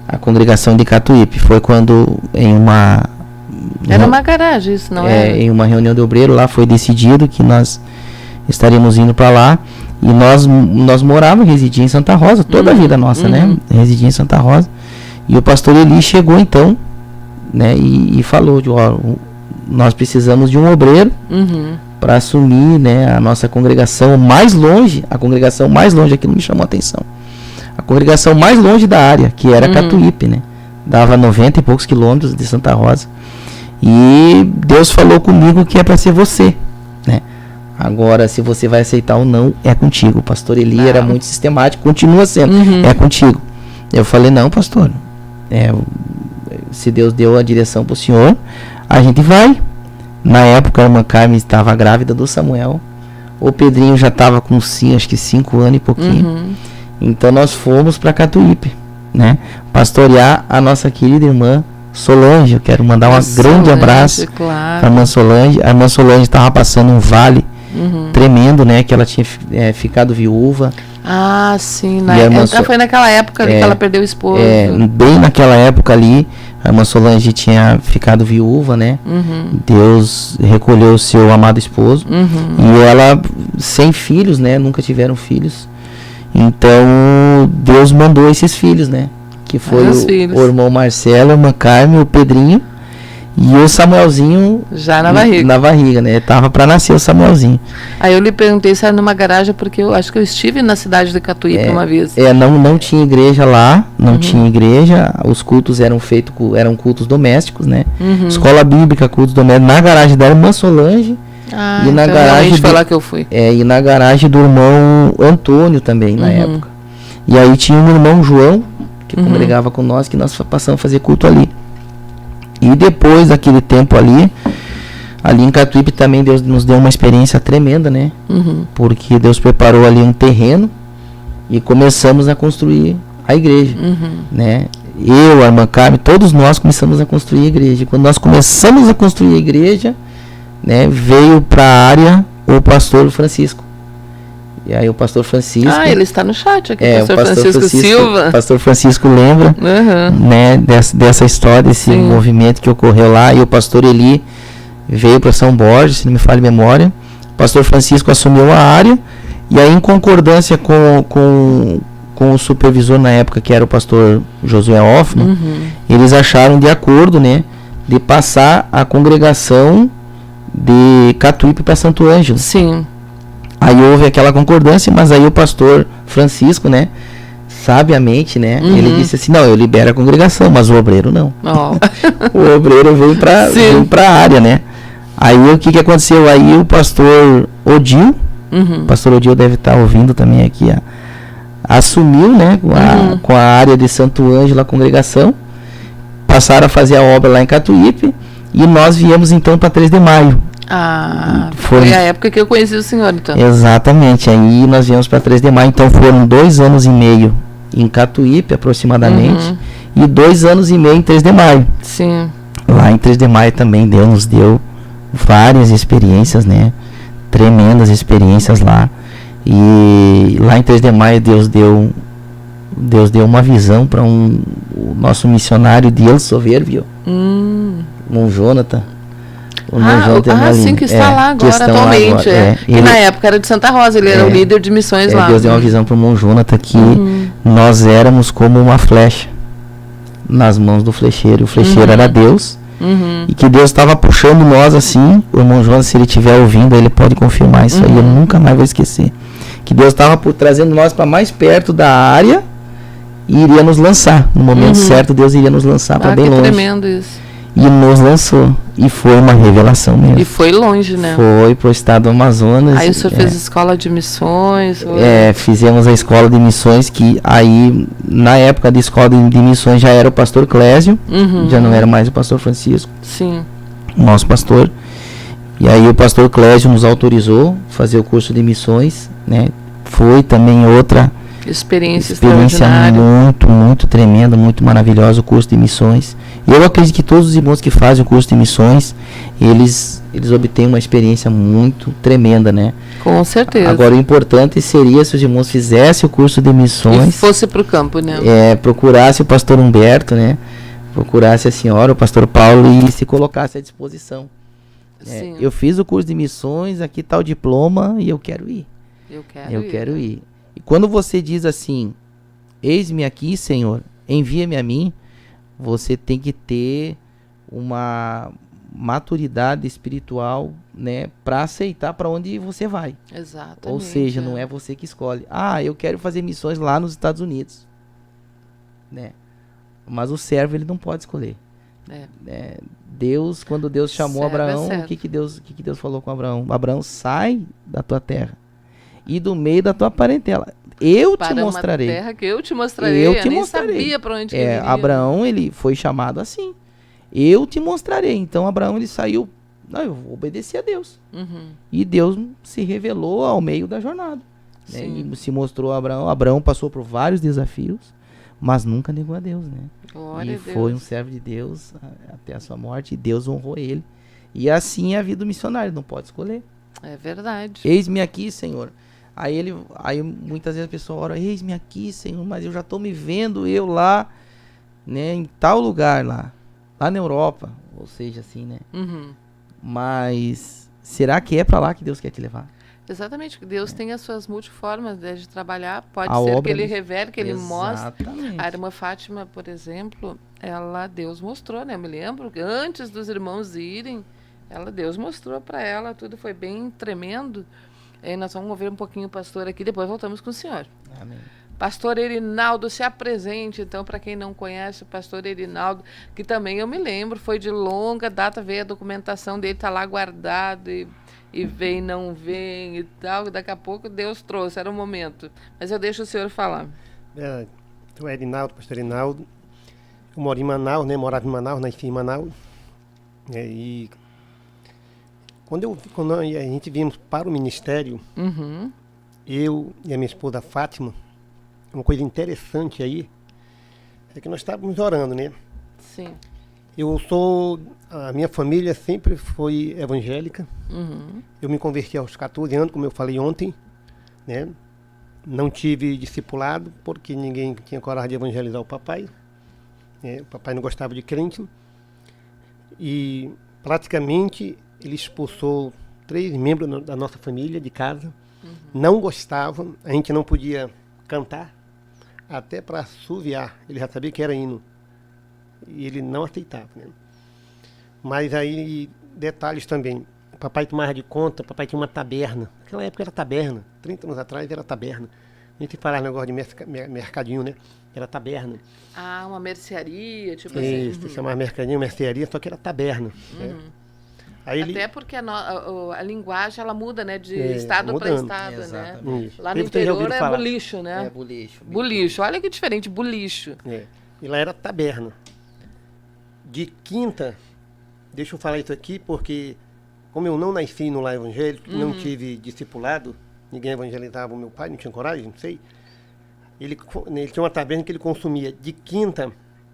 [SPEAKER 3] A congregação de Catuípe foi quando
[SPEAKER 2] era uma garagem, isso não era?
[SPEAKER 3] Em uma reunião de obreiro lá foi decidido que nós estaríamos indo para lá, e nós morávamos, residíamos em Santa Rosa toda a vida nossa, né? Residíamos em Santa Rosa, e o pastor Eli chegou então, né? E falou nós precisamos de um obreiro para assumir, né, a nossa congregação mais longe. A congregação mais longe, aquilo me chamou a atenção, a congregação mais longe da área, que era Catuípe, né? Dava 90 e poucos quilômetros de Santa Rosa. E Deus falou comigo que é para ser você, né? Agora, se você vai aceitar ou não, é contigo. O pastor Eli era muito sistemático, continua sendo, é contigo. Eu falei, não, pastor, se Deus deu a direção para o senhor, a gente vai. Na época a irmã Carmen estava grávida do Samuel, o Pedrinho já estava com acho que 5 anos e pouquinho. Então nós fomos para Catuípe, né, pastorear a nossa querida irmã Solange. Eu quero mandar um grande abraço para a irmã Solange. A irmã Solange estava passando um vale tremendo, né, que ela tinha ficado viúva. Ah, sim,
[SPEAKER 2] foi naquela época ali que ela perdeu o esposo.
[SPEAKER 3] Bem naquela época ali, a irmã Solange tinha ficado viúva, né? Deus recolheu o seu amado esposo. E ela, sem filhos, né? Nunca tiveram filhos. Então, Deus mandou esses filhos, né? Que foi o irmão Marcelo, a irmã Carmen, o Pedrinho e o Samuelzinho
[SPEAKER 2] já na barriga,
[SPEAKER 3] né? Tava para nascer o Samuelzinho.
[SPEAKER 2] Aí eu lhe perguntei se era numa garagem, porque eu acho que eu estive na cidade de Catuípe uma vez.
[SPEAKER 3] Não tinha igreja lá, não tinha igreja. Os cultos eram cultos domésticos, né? Escola bíblica, cultos domésticos, na garagem da irmã Solange.
[SPEAKER 2] E na garagem foi lá que eu fui.
[SPEAKER 3] E na garagem do irmão Antônio também, na época. E aí tinha um irmão João, que congregava com nós, que nós passamos a fazer culto ali. E depois daquele tempo ali, Ali em Catuípe também Deus nos deu uma experiência tremenda, né? Porque Deus preparou ali um terreno e começamos a construir a igreja, né? Eu, a irmã Carmen, todos nós começamos a construir a igreja. Quando nós começamos a construir a igreja, né, veio para a área o pastor Francisco. E aí o pastor Francisco...
[SPEAKER 2] Ah, ele está no chat aqui,
[SPEAKER 3] o
[SPEAKER 2] pastor Francisco Silva.
[SPEAKER 3] O pastor Francisco lembra, né, dessa história, desse movimento que ocorreu lá. E o pastor Eli veio para São Borges, se não me falha a memória. O pastor Francisco assumiu a área. E aí, em concordância com o supervisor na época, que era o pastor Josué Hoffman, eles acharam de acordo, né, de passar a congregação de Catuípe para Santo Ângelo.
[SPEAKER 2] Sim.
[SPEAKER 3] Aí houve aquela concordância, mas aí o pastor Francisco, né, sabiamente, né, ele disse assim, não, eu libero a congregação, mas o obreiro não. O obreiro veio para a área, né. Aí o que aconteceu? Aí o pastor Odil, o pastor Odil deve estar ouvindo também aqui, assumiu, né, com a área de Santo Ângelo, a congregação, passaram a fazer a obra lá em Catuípe, e nós viemos então para 3 de Maio.
[SPEAKER 2] Foi a época que eu conheci o senhor, então.
[SPEAKER 3] Exatamente, aí nós viemos para 3 de Maio, então foram 2 anos e meio em Catuípe, aproximadamente, e 2 anos e meio em 3 de Maio.
[SPEAKER 2] Sim.
[SPEAKER 3] Lá em 3 de Maio também Deus nos deu várias experiências, né, tremendas experiências lá. E lá em 3 de Maio Deus deu uma visão para o nosso missionário Diel Soverbio, o Jonathan.
[SPEAKER 2] Sim, que está lá agora, atualmente. E na época era de Santa Rosa, ele era o líder de missões lá.
[SPEAKER 3] Deus deu uma visão para o irmão Jonathan que nós éramos como uma flecha nas mãos do flecheiro, e o flecheiro era Deus. E que Deus estava puxando nós assim. O irmão Jonas, se ele estiver ouvindo, ele pode confirmar isso aí, eu nunca mais vou esquecer. Que Deus estava trazendo nós para mais perto da área e iria nos lançar. No momento certo, Deus iria nos lançar para bem longe.
[SPEAKER 2] Tremendo isso.
[SPEAKER 3] E nos lançou. E foi uma revelação mesmo.
[SPEAKER 2] E foi longe, né?
[SPEAKER 3] Foi pro estado do Amazonas.
[SPEAKER 2] Aí o senhor fez escola de missões?
[SPEAKER 3] Fizemos a escola de missões, que aí, na época da escola de missões, já era o pastor Clésio, já não era mais o pastor Francisco.
[SPEAKER 2] Sim.
[SPEAKER 3] Nosso pastor. E aí o pastor Clésio nos autorizou fazer o curso de missões, né? Foi também outra experiência muito, muito tremenda, muito maravilhosa, o curso de missões. E eu acredito que todos os irmãos que fazem o curso de missões, eles obtêm uma experiência muito tremenda, né?
[SPEAKER 2] Com certeza.
[SPEAKER 3] Agora, o importante seria se os irmãos fizessem o curso de missões...
[SPEAKER 2] E fosse para o campo, né?
[SPEAKER 3] Procurasse o pastor Humberto, né? Procurasse a senhora, o pastor Paulo, e se colocasse à disposição. Eu fiz o curso de missões, aqui está o diploma e eu quero ir. Eu quero ir. E quando você diz assim, eis-me aqui, Senhor, envia-me a mim, você tem que ter uma maturidade espiritual, né, para aceitar para onde você vai.
[SPEAKER 2] Exatamente.
[SPEAKER 3] Ou seja, não é você que escolhe. Eu quero fazer missões lá nos Estados Unidos, né? Mas o servo, ele não pode escolher. Deus, quando Deus chamou Abraão, o que Deus falou com Abraão? Abraão, sai da tua terra e do meio da tua parentela. Eu te mostrarei.
[SPEAKER 2] Uma terra que eu te mostrarei. Eu nem sabia para onde que ele iria.
[SPEAKER 3] Abraão, ele foi chamado assim. Eu te mostrarei. Então Abraão, ele saiu. Eu vou obedecer a Deus. E Deus se revelou ao meio da jornada. Né? E se mostrou a Abraão. Abraão passou por vários desafios, mas nunca negou a Deus, né?
[SPEAKER 2] Glória
[SPEAKER 3] e foi um servo de Deus até a sua morte. E Deus honrou ele. E assim é a vida do missionário. Não pode escolher.
[SPEAKER 2] É verdade.
[SPEAKER 3] Eis-me aqui, Senhor. Aí muitas vezes a pessoa ora, eis-me aqui, Senhor, mas eu já estou me vendo eu lá, né, em tal lugar lá na Europa, ou seja, assim, né? Mas será que é para lá que Deus quer te levar?
[SPEAKER 2] Exatamente, Deus tem as suas multiformas de trabalhar, pode ser que ele revele, que ele mostre. A irmã Fátima, por exemplo, Deus mostrou, né? Eu me lembro que antes dos irmãos irem, Deus mostrou para ela, tudo foi bem tremendo. Nós vamos ouvir um pouquinho o pastor aqui, depois voltamos com o senhor.
[SPEAKER 3] Amém.
[SPEAKER 2] Pastor Erinaldo, se apresente, então, para quem não conhece o pastor Erinaldo, que também eu me lembro, foi de longa data, veio a documentação dele, está lá guardado, e vem, não vem e tal, daqui a pouco Deus trouxe, era o momento. Mas eu deixo o senhor falar.
[SPEAKER 4] Sou Erinaldo, pastor Erinaldo, eu moro em Manaus, né, morava em Manaus, nasci em Manaus, e Quando a gente viemos para o ministério, eu e a minha esposa Fátima, uma coisa interessante aí, é que nós estávamos orando, né?
[SPEAKER 2] Sim.
[SPEAKER 4] A minha família sempre foi evangélica. Eu me converti aos 14 anos, como eu falei ontem, né? Não tive discipulado, porque ninguém tinha coragem de evangelizar o papai. Né? O papai não gostava de crente. E praticamente ele expulsou 3 membros da nossa família de casa. Não gostavam, a gente não podia cantar, até para assoviar. Ele já sabia que era hino. E ele não aceitava, né? Mas aí, detalhes também. O papai tomava de conta, o papai tinha uma taberna. Naquela época era taberna. 30 anos atrás era taberna. A gente fala negócio de mercadinho, né? Era taberna.
[SPEAKER 2] Ah, uma mercearia, tipo
[SPEAKER 4] Isso,
[SPEAKER 2] assim.
[SPEAKER 4] chamava mercadinho, mercearia, só que era taberna. Né? Aí
[SPEAKER 2] Até porque a linguagem, ela muda, né? De
[SPEAKER 4] É,
[SPEAKER 2] estado para
[SPEAKER 4] mudando.
[SPEAKER 2] estado, né?
[SPEAKER 3] Exatamente.
[SPEAKER 4] Isso.
[SPEAKER 2] Lá no
[SPEAKER 4] Deve ter já
[SPEAKER 2] interior
[SPEAKER 4] ouvido
[SPEAKER 2] é
[SPEAKER 4] falar.
[SPEAKER 2] bolicho, né?
[SPEAKER 3] É bulicho.
[SPEAKER 2] Bulicho. Olha que diferente, bulicho.
[SPEAKER 4] É. E lá era taberna. De quinta, deixa eu falar isso aqui, porque como eu não nasci no lar evangélico, não tive discipulado, ninguém evangelizava o meu pai, não tinha coragem, não sei. Ele tinha uma taberna que ele consumia de quinta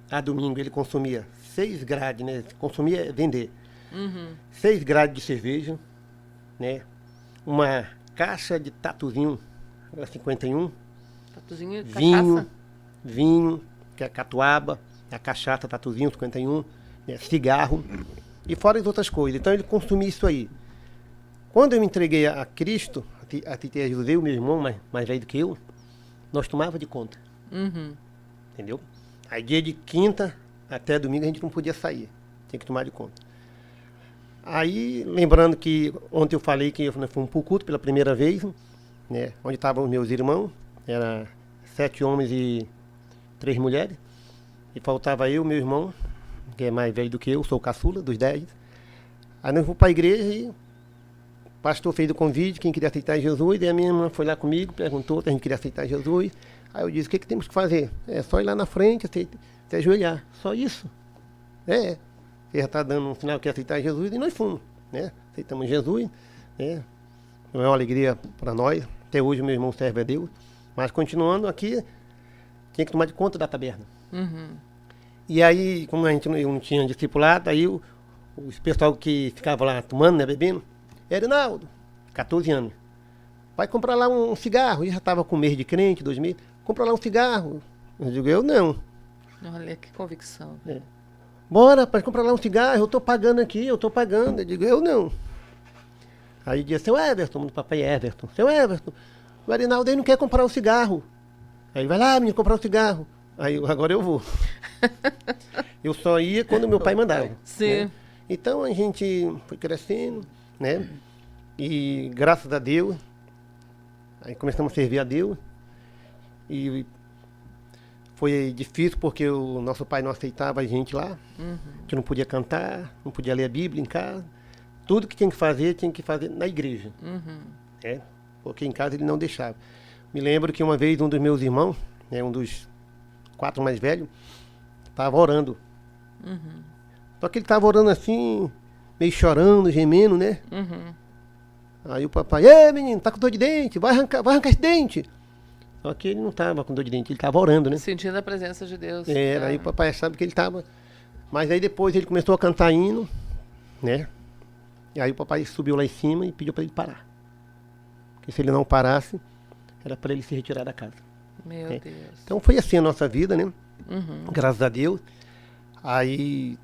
[SPEAKER 4] a domingo, ele consumia 6 grades, né? Consumia vender. 6 grades de cerveja, né? Uma caixa de tatuzinho, era 51.
[SPEAKER 2] Tatuzinho,
[SPEAKER 4] Vinho, que é catuaba, a cachaça, tatuzinho, 51, né, cigarro, e fora as outras coisas. Então ele consumia isso aí. Quando eu me entreguei a Cristo, a Titia José, o meu irmão mais velho do que eu, nós tomava de conta. Entendeu? Aí dia de quinta até domingo a gente não podia sair. Tinha que tomar de conta. Aí, lembrando que ontem eu falei que nós fomos para o culto pela primeira vez, né, onde estavam os meus irmãos, era 7 homens e 3 mulheres. E faltava eu, meu irmão, que é mais velho do que eu, sou o caçula dos 10. Aí nós fomos para a igreja e o pastor fez o convite, quem queria aceitar Jesus, e a minha irmã foi lá comigo, perguntou se a gente queria aceitar Jesus. Aí eu disse, o que temos que fazer? É só ir lá na frente, se ajoelhar, só isso. Você já está dando um sinal que quer aceitar Jesus, e nós fomos, né? Aceitamos Jesus, né? Não é uma alegria para nós, até hoje meu irmão serve a Deus, mas continuando aqui, tinha que tomar de conta da taberna. E aí, como a gente não tinha discipulado, aí o pessoal que ficava lá tomando, né, bebendo, Erinaldo, 14 anos, vai comprar lá um cigarro. Eu já estava com 1 mês de crente, 2 meses, compra lá um cigarro. Eu digo, eu não.
[SPEAKER 2] Olha que convicção.
[SPEAKER 4] Bora, para comprar lá um cigarro, eu estou pagando aqui, eu estou pagando. Eu digo, eu não. Aí dizia, seu Everton, do papai Everton, seu Everton, o Erinaldo aí não quer comprar um cigarro. Aí vai lá, menino, comprar um cigarro. Aí agora eu vou. Eu só ia quando meu pai mandava.
[SPEAKER 2] Sim.
[SPEAKER 4] Né? Então a gente foi crescendo, né? E graças a Deus, aí começamos a servir a Deus. E foi difícil porque o nosso pai não aceitava a gente lá. Que não podia cantar, não podia ler a Bíblia em casa. Tudo que tinha que fazer na igreja. Né? Porque em casa ele não deixava. Me lembro que uma vez um dos meus irmãos, né, um dos 4 mais velhos, estava orando. Só que ele estava orando assim, meio chorando, gemendo, né? Aí o papai, menino, tá com dor de dente, vai arrancar esse dente. Só que ele não estava com dor de dente, ele estava orando, né?
[SPEAKER 2] Sentindo a presença de Deus.
[SPEAKER 4] Aí o papai sabe que ele estava. Mas aí depois ele começou a cantar hino, né? E aí o papai subiu lá em cima e pediu para ele parar. Porque se ele não parasse, era para ele se retirar da casa.
[SPEAKER 2] Meu Deus.
[SPEAKER 4] Então foi assim a nossa vida, né? Graças a Deus. Aí,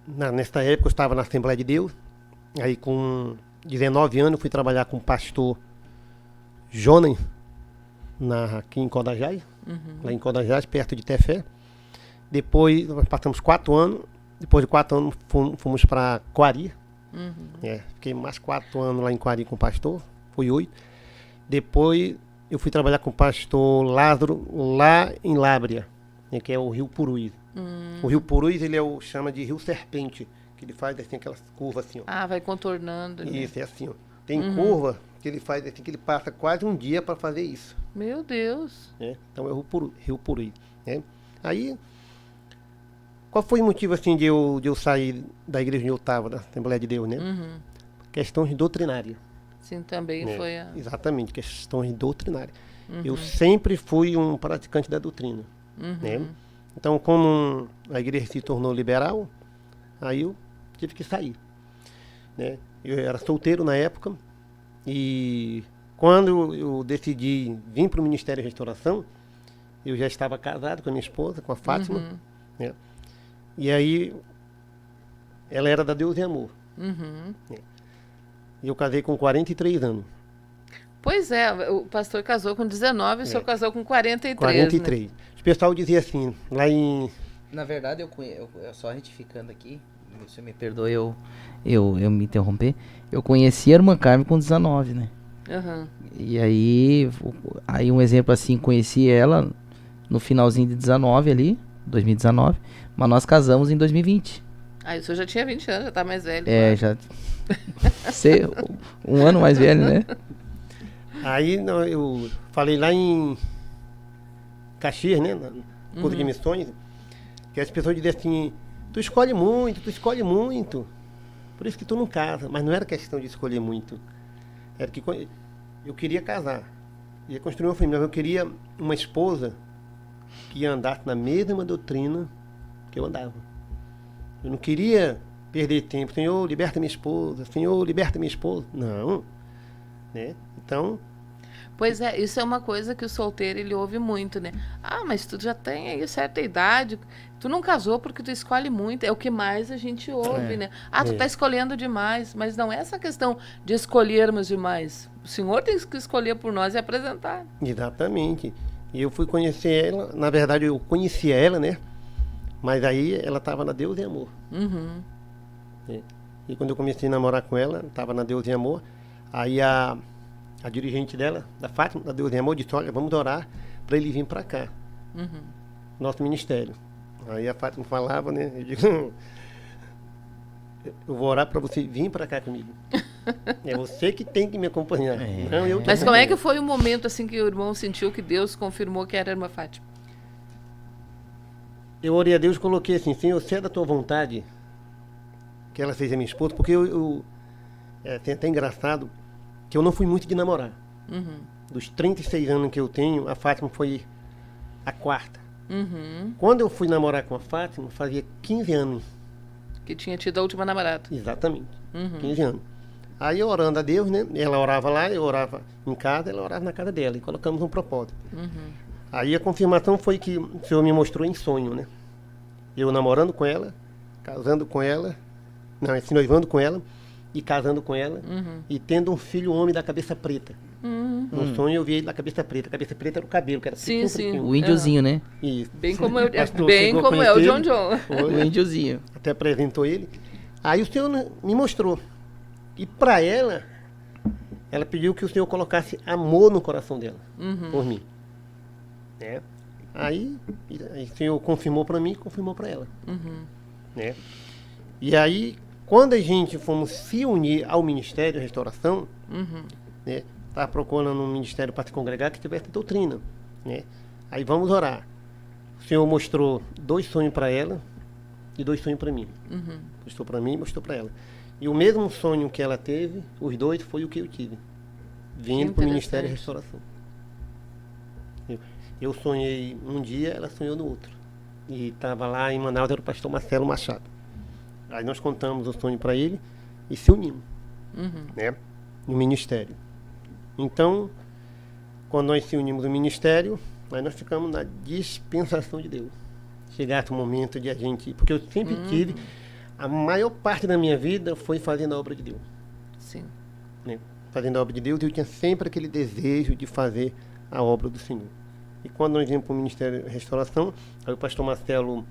[SPEAKER 4] nessa época eu estava na Assembleia de Deus. Aí com 19 anos fui trabalhar com o pastor Jonas, aqui em Codajás. Lá em Codajás, perto de Tefé. Depois nós passamos 4 anos. Depois de 4 anos fomos para Coari. Fiquei mais 4 anos lá em Coari com o pastor. Foi 8. Depois eu fui trabalhar com o pastor Lázaro lá em Lábrea, né, que é o Rio Purus. O Rio Purus, ele chama de Rio Serpente, que ele faz assim, aquelas curvas assim, ó.
[SPEAKER 2] Ah, vai contornando.
[SPEAKER 4] Isso, é assim, ó. Tem curva que ele faz assim, que ele passa quase um dia para fazer isso.
[SPEAKER 2] Meu Deus.
[SPEAKER 4] Né? Então é o Rio Purus. Né? Aí, qual foi o motivo assim de eu sair da igreja onde eu estava, da Assembleia de Deus, né? questões doutrinárias.
[SPEAKER 2] Sim, também
[SPEAKER 4] Né?
[SPEAKER 2] foi a...
[SPEAKER 4] Exatamente, questões doutrinárias. Eu sempre fui um praticante da doutrina. Né? Então, como a igreja se tornou liberal, aí eu tive que sair. Né? Eu era solteiro na época e quando eu decidi vir para o Ministério da Restauração, eu já estava casado com a minha esposa, com a Fátima. Né? E aí, ela era da Deus e Amor. E eu casei com 43 anos.
[SPEAKER 2] Pois é, o pastor casou com 19 e o senhor casou com 43.
[SPEAKER 4] 43.
[SPEAKER 2] Né?
[SPEAKER 4] O pessoal dizia assim, lá em...
[SPEAKER 3] Na verdade, eu só retificando aqui, se me perdoe eu me interromper, eu conheci a irmã Carmen com 19, né? E aí um exemplo assim, conheci ela no finalzinho de 19 ali, 2019, mas nós casamos em 2020.
[SPEAKER 2] Aí o senhor já tinha 20 anos, já tá mais velho.
[SPEAKER 3] É, já... Ser um ano mais velho, né?
[SPEAKER 4] Aí eu falei lá em Caxias, né, na Curso de Missões, que as pessoas diziam assim, tu escolhe muito, por isso que tu não casa. Mas não era questão de escolher muito, era que eu queria casar, ia construir uma família, mas eu queria uma esposa que andasse na mesma doutrina que eu andava. Eu não queria perder tempo, Senhor, liberta minha esposa, Senhor, liberta minha esposa. Não, né? Então...
[SPEAKER 2] Pois é, isso é uma coisa que o solteiro, ele ouve muito, né? Ah, mas tu já tem aí certa idade, tu não casou porque tu escolhe muito, é o que mais a gente ouve, né? Ah, tu tá escolhendo demais, mas não é essa questão de escolhermos demais. O Senhor tem que escolher por nós e apresentar.
[SPEAKER 4] Exatamente. E eu fui conhecer ela, na verdade eu conhecia ela, né? Mas aí ela estava na Deus e Amor. E quando eu comecei a namorar com ela, estava na Deus e Amor, aí a dirigente dela, da Fátima, da Deus e Amor, disse, olha, vamos orar para ele vir para cá, nosso ministério. Aí a Fátima falava, né, eu digo, eu vou orar para você vir para cá comigo. É você que tem que me acompanhar. Não, eu
[SPEAKER 2] Mas como é que foi o momento assim que o irmão sentiu que Deus confirmou que era a irmã Fátima?
[SPEAKER 4] Eu orei a Deus e coloquei assim, Senhor, se é da tua vontade que ela seja minha esposa, porque é até engraçado que eu não fui muito de namorar. Dos 36 anos que eu tenho, a Fátima foi a quarta. Quando eu fui namorar com a Fátima, fazia 15 anos.
[SPEAKER 2] Que tinha tido a última namorada.
[SPEAKER 4] Exatamente, 15 anos. Aí eu orando a Deus, né? Ela orava lá, eu orava em casa, ela orava na casa dela. E colocamos um propósito. Aí a confirmação foi que o Senhor me mostrou em sonho, né? Eu namorando com ela, casando com ela, não, se noivando com ela e casando com ela e tendo um filho homem da cabeça preta. No sonho eu vi ele da cabeça preta. A cabeça preta era o cabelo, que era
[SPEAKER 2] Sim, sim.
[SPEAKER 3] O índiozinho, né?
[SPEAKER 4] Isso.
[SPEAKER 2] Bem como eu,
[SPEAKER 4] Pastor
[SPEAKER 2] bem
[SPEAKER 4] chegou a
[SPEAKER 2] como é o
[SPEAKER 4] conhecer
[SPEAKER 2] John
[SPEAKER 4] ele.
[SPEAKER 2] John.
[SPEAKER 3] O índiozinho.
[SPEAKER 4] Até apresentou ele. Aí o Senhor me mostrou. E para ela, ela pediu que o Senhor colocasse amor no coração dela, por mim. Né? Aí o Senhor confirmou para mim e confirmou para ela. Né? E aí, quando a gente fomos se unir ao Ministério da Restauração, né, estava procurando um ministério para se congregar que tivesse doutrina. Né? Aí vamos orar. O Senhor mostrou 2 sonhos para ela e 2 sonhos para mim. Mostrou para mim e mostrou para ela. E o mesmo sonho que ela teve, os 2 foi o que eu tive. Vindo para o Ministério da Restauração. Eu sonhei um dia, ela sonhou no outro. E estava lá em Manaus, era o pastor Marcelo Machado. Aí nós contamos o sonho para ele e se unimos. Né? No ministério. Então, quando nós se unimos no ministério, aí nós ficamos na dispensação de Deus. Chegasse o momento de a gente... Porque eu sempre tive... A maior parte da minha vida foi fazendo a obra de Deus.
[SPEAKER 2] Sim.
[SPEAKER 4] Né? Fazendo a obra de Deus, eu tinha sempre aquele desejo de fazer a obra do Senhor. E quando nós viemos para o Ministério da Restauração, aí o pastor Marcelo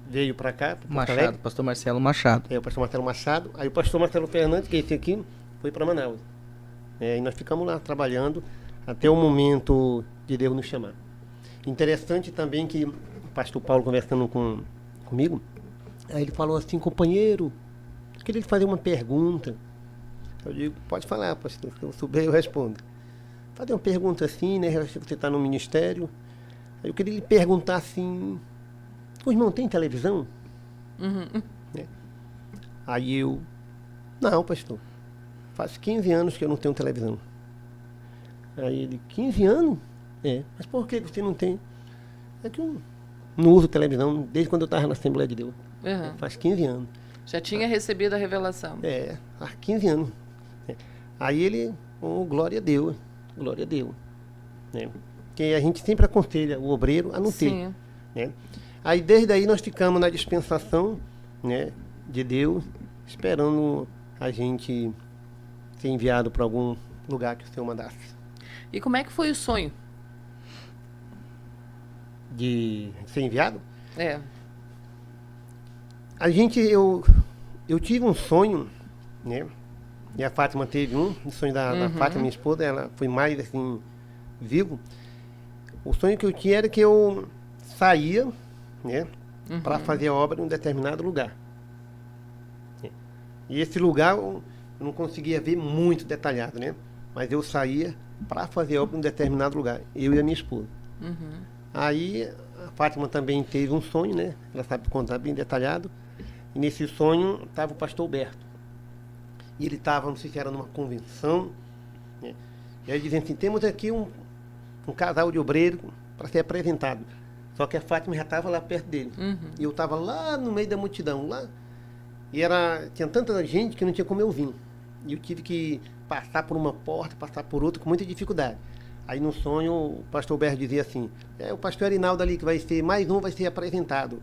[SPEAKER 4] veio para cá, para
[SPEAKER 3] Machado, pastor Marcelo Machado.
[SPEAKER 4] O pastor Marcelo Machado. Aí o pastor Marcelo Fernandes, que é esse aqui, foi para Manaus. E nós ficamos lá trabalhando até o momento de Deus nos chamar. Interessante também que o pastor Paulo conversando comigo, aí ele falou assim, companheiro, eu queria lhe fazer uma pergunta. Eu digo, pode falar, pastor, se eu souber eu respondo. Fazer uma pergunta assim, né? Você está no ministério. Aí eu queria lhe perguntar assim, o irmão tem televisão? Né? Aí eu Não, pastor, faz 15 anos que eu não tenho televisão. Aí ele, 15 anos? É, mas por que você não tem? É que eu não uso televisão desde quando eu estava na Assembleia de Deus.
[SPEAKER 2] Uhum.
[SPEAKER 4] Faz 15 anos.
[SPEAKER 2] Já tinha recebido a revelação.
[SPEAKER 4] É, há 15 anos. É. Aí ele, glória a Deus, glória a Deus. Né? Porque a gente sempre aconselha o obreiro a não
[SPEAKER 2] Sim.
[SPEAKER 4] ter. Né? Aí desde aí nós ficamos na dispensação, né, de Deus, esperando a gente ser enviado para algum lugar que o Senhor mandasse.
[SPEAKER 2] E como é que foi o sonho?
[SPEAKER 4] De ser enviado?
[SPEAKER 2] É.
[SPEAKER 4] Eu tive um sonho, né? E a Fátima teve um sonho da Fátima, minha esposa, ela foi mais assim, vivo. O sonho que eu tinha era que eu saía, né, para fazer a obra em um determinado lugar. E esse lugar eu não conseguia ver muito detalhado, né? Mas eu saía para fazer a obra em um determinado lugar, eu e a minha esposa. Aí a Fátima também teve um sonho, né? Ela sabe contar bem detalhado. E nesse sonho estava o pastor Alberto. E ele estava, não sei se era numa convenção, né? E aí dizendo assim, temos aqui um casal de obreiro para ser apresentado. Só que a Fátima já estava lá perto dele. E eu estava lá no meio da multidão, lá. E tinha tanta gente que não tinha como eu vir. E eu tive que passar por uma porta, passar por outra, com muita dificuldade. Aí no sonho o pastor Alberto dizia assim, o pastor Arinaldo ali, que vai ser, mais um vai ser apresentado.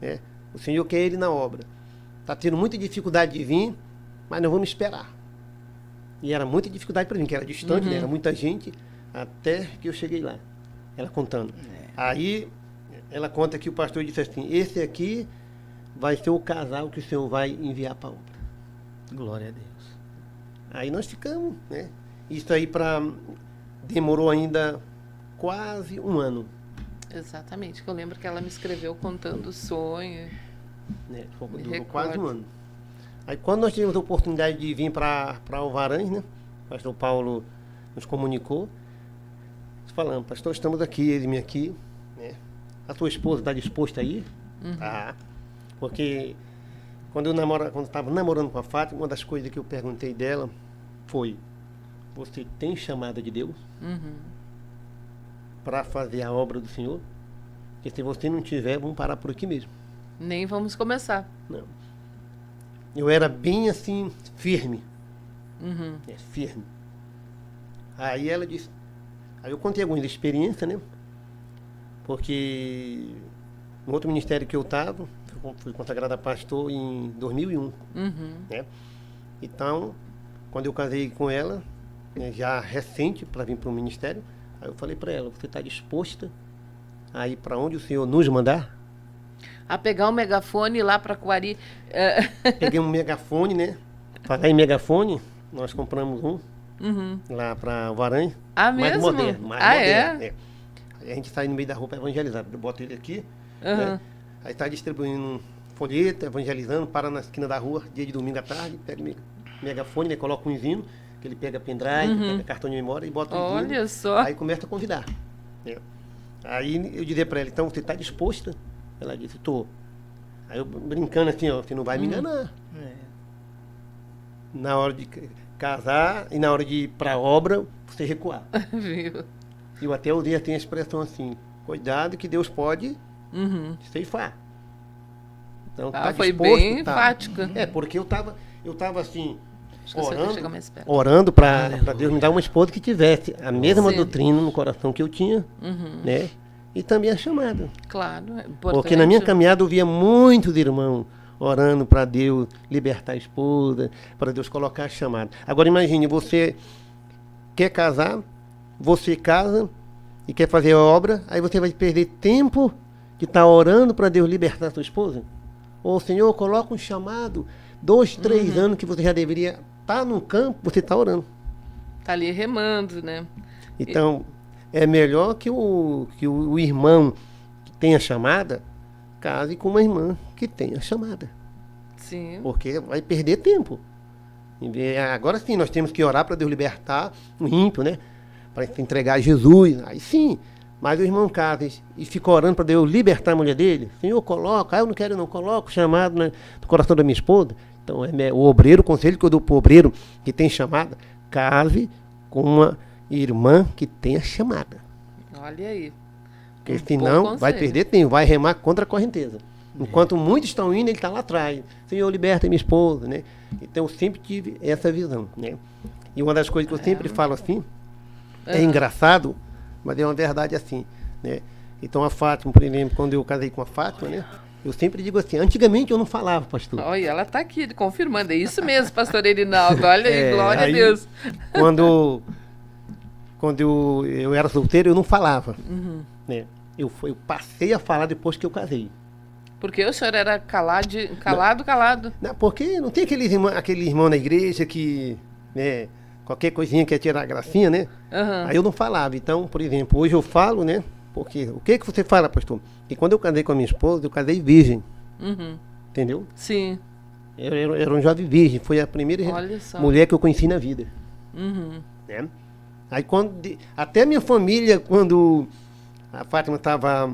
[SPEAKER 4] Né? O Senhor quer ele na obra. Está tendo muita dificuldade de vir, mas nós vamos esperar. E era muita dificuldade para mim, que era distante, né? Era muita gente, até que eu cheguei lá. Ela contando. Aí ela conta que o pastor disse assim, esse aqui vai ser o casal que o Senhor vai enviar para a obra.
[SPEAKER 3] Glória a Deus.
[SPEAKER 4] Aí nós ficamos, né? Isso aí demorou ainda quase um ano.
[SPEAKER 2] Exatamente, que eu lembro que ela me escreveu contando o sonho.
[SPEAKER 4] Né? Durou quase um ano. Aí quando nós tivemos a oportunidade de vir para Alvarães, né? O pastor Paulo nos comunicou. Nós falamos, pastor, estamos aqui, ele aqui. Né? A tua esposa está disposta a ir? Tá. Porque quando eu estava namorando com a Fátima, uma das coisas que eu perguntei dela foi, você tem chamada de Deus para fazer a obra do Senhor? Porque se você não tiver, vamos parar por aqui mesmo.
[SPEAKER 2] Nem vamos começar.
[SPEAKER 4] Não. Eu era bem assim, firme. Firme. Aí ela disse... Aí eu contei algumas experiências, né? Porque no outro ministério que eu estava, fui consagrado a pastor em 2001. Né? Então, quando eu casei com ela, né, já recente para vir para o ministério, aí eu falei para ela, você está disposta a ir para onde o Senhor nos mandar?
[SPEAKER 2] A pegar um megafone lá para Coari.
[SPEAKER 4] Peguei um megafone, né? Falar em megafone, nós compramos um lá para Alvarães.
[SPEAKER 2] Ah,
[SPEAKER 4] mais
[SPEAKER 2] mesmo?
[SPEAKER 4] Moderno, mais moderno. Aí a gente sai no meio da rua para evangelizar. Eu boto ele aqui, né? Aí está distribuindo um folheto, evangelizando, para na esquina da rua, dia de domingo à tarde, pega o megafone, né? Coloca um hino, que ele pega pendrive, pega cartão de memória e bota o hino.
[SPEAKER 2] Olha só.
[SPEAKER 4] Aí começa a convidar. Né? Aí eu dizia para ela, então você está disposta? Ela disse, estou. Aí eu brincando assim, ó, você não vai me enganar. Na hora de casar e na hora de ir para a obra, você recuar.
[SPEAKER 2] Viu?
[SPEAKER 4] Eu até usei assim, a expressão assim, cuidado que Deus pode ceifar. Então, tá
[SPEAKER 2] foi
[SPEAKER 4] disposto,
[SPEAKER 2] bem
[SPEAKER 4] tá.
[SPEAKER 2] enfática.
[SPEAKER 4] Porque eu tava assim,
[SPEAKER 2] Acho que você vai chegar mais perto.
[SPEAKER 4] orando para Deus me dar uma esposa que tivesse a mesma
[SPEAKER 2] Sim.
[SPEAKER 4] doutrina no coração que eu tinha, né? E também a chamada.
[SPEAKER 2] Claro, é importante.
[SPEAKER 4] Porque na minha caminhada eu via muitos irmãos orando para Deus libertar a esposa, para Deus colocar a chamada. Agora imagine, você quer casar, você casa e quer fazer a obra, aí você vai perder tempo de estar orando para Deus libertar a sua esposa? Ou Senhor, coloca um chamado, 2, 3 anos que você já deveria estar no campo, você está orando.
[SPEAKER 2] Está ali remando, né?
[SPEAKER 4] Então, é melhor que o irmão que tenha chamada case com uma irmã que tenha chamada.
[SPEAKER 2] Sim.
[SPEAKER 4] Porque vai perder tempo. Agora sim, nós temos que orar para Deus libertar o ímpio, né? Para entregar a Jesus. Aí sim. Mas o irmão casa e fica orando para Deus libertar a mulher dele. Senhor, coloca. Eu não quero, não. Coloca o chamado no coração da minha esposa. Então, o obreiro, o conselho que eu dou para o obreiro que tem chamada, case com uma irmã que tenha chamada.
[SPEAKER 2] Olha aí.
[SPEAKER 4] Porque senão vai perder tempo, vai remar contra a correnteza. Enquanto muitos estão indo, ele está lá atrás. Senhor, liberta minha esposa, né? Então eu sempre tive essa visão, né? E uma das coisas que eu sempre falo assim, é engraçado, mas é uma verdade assim, né? Então a Fátima, por exemplo, quando eu casei com a Fátima, né? Eu sempre digo assim, antigamente eu não falava, pastor.
[SPEAKER 2] Olha, ela está aqui confirmando, é isso mesmo, pastor Erinaldo, olha aí, glória a Deus.
[SPEAKER 4] Quando eu era solteiro, eu não falava, né? Eu passei a falar depois que eu casei.
[SPEAKER 2] Porque o senhor era calado.
[SPEAKER 4] Não, porque não tem aquele irmão na igreja que, né, qualquer coisinha quer tirar a gracinha, né? Aí eu não falava. Então, por exemplo, hoje eu falo, né? Porque o que você fala, pastor? Que quando eu casei com a minha esposa, eu casei virgem. Entendeu?
[SPEAKER 2] Sim.
[SPEAKER 4] Eu era um jovem virgem. Foi a primeira mulher que eu conheci na vida. Né? Aí até minha família, quando a Fátima estava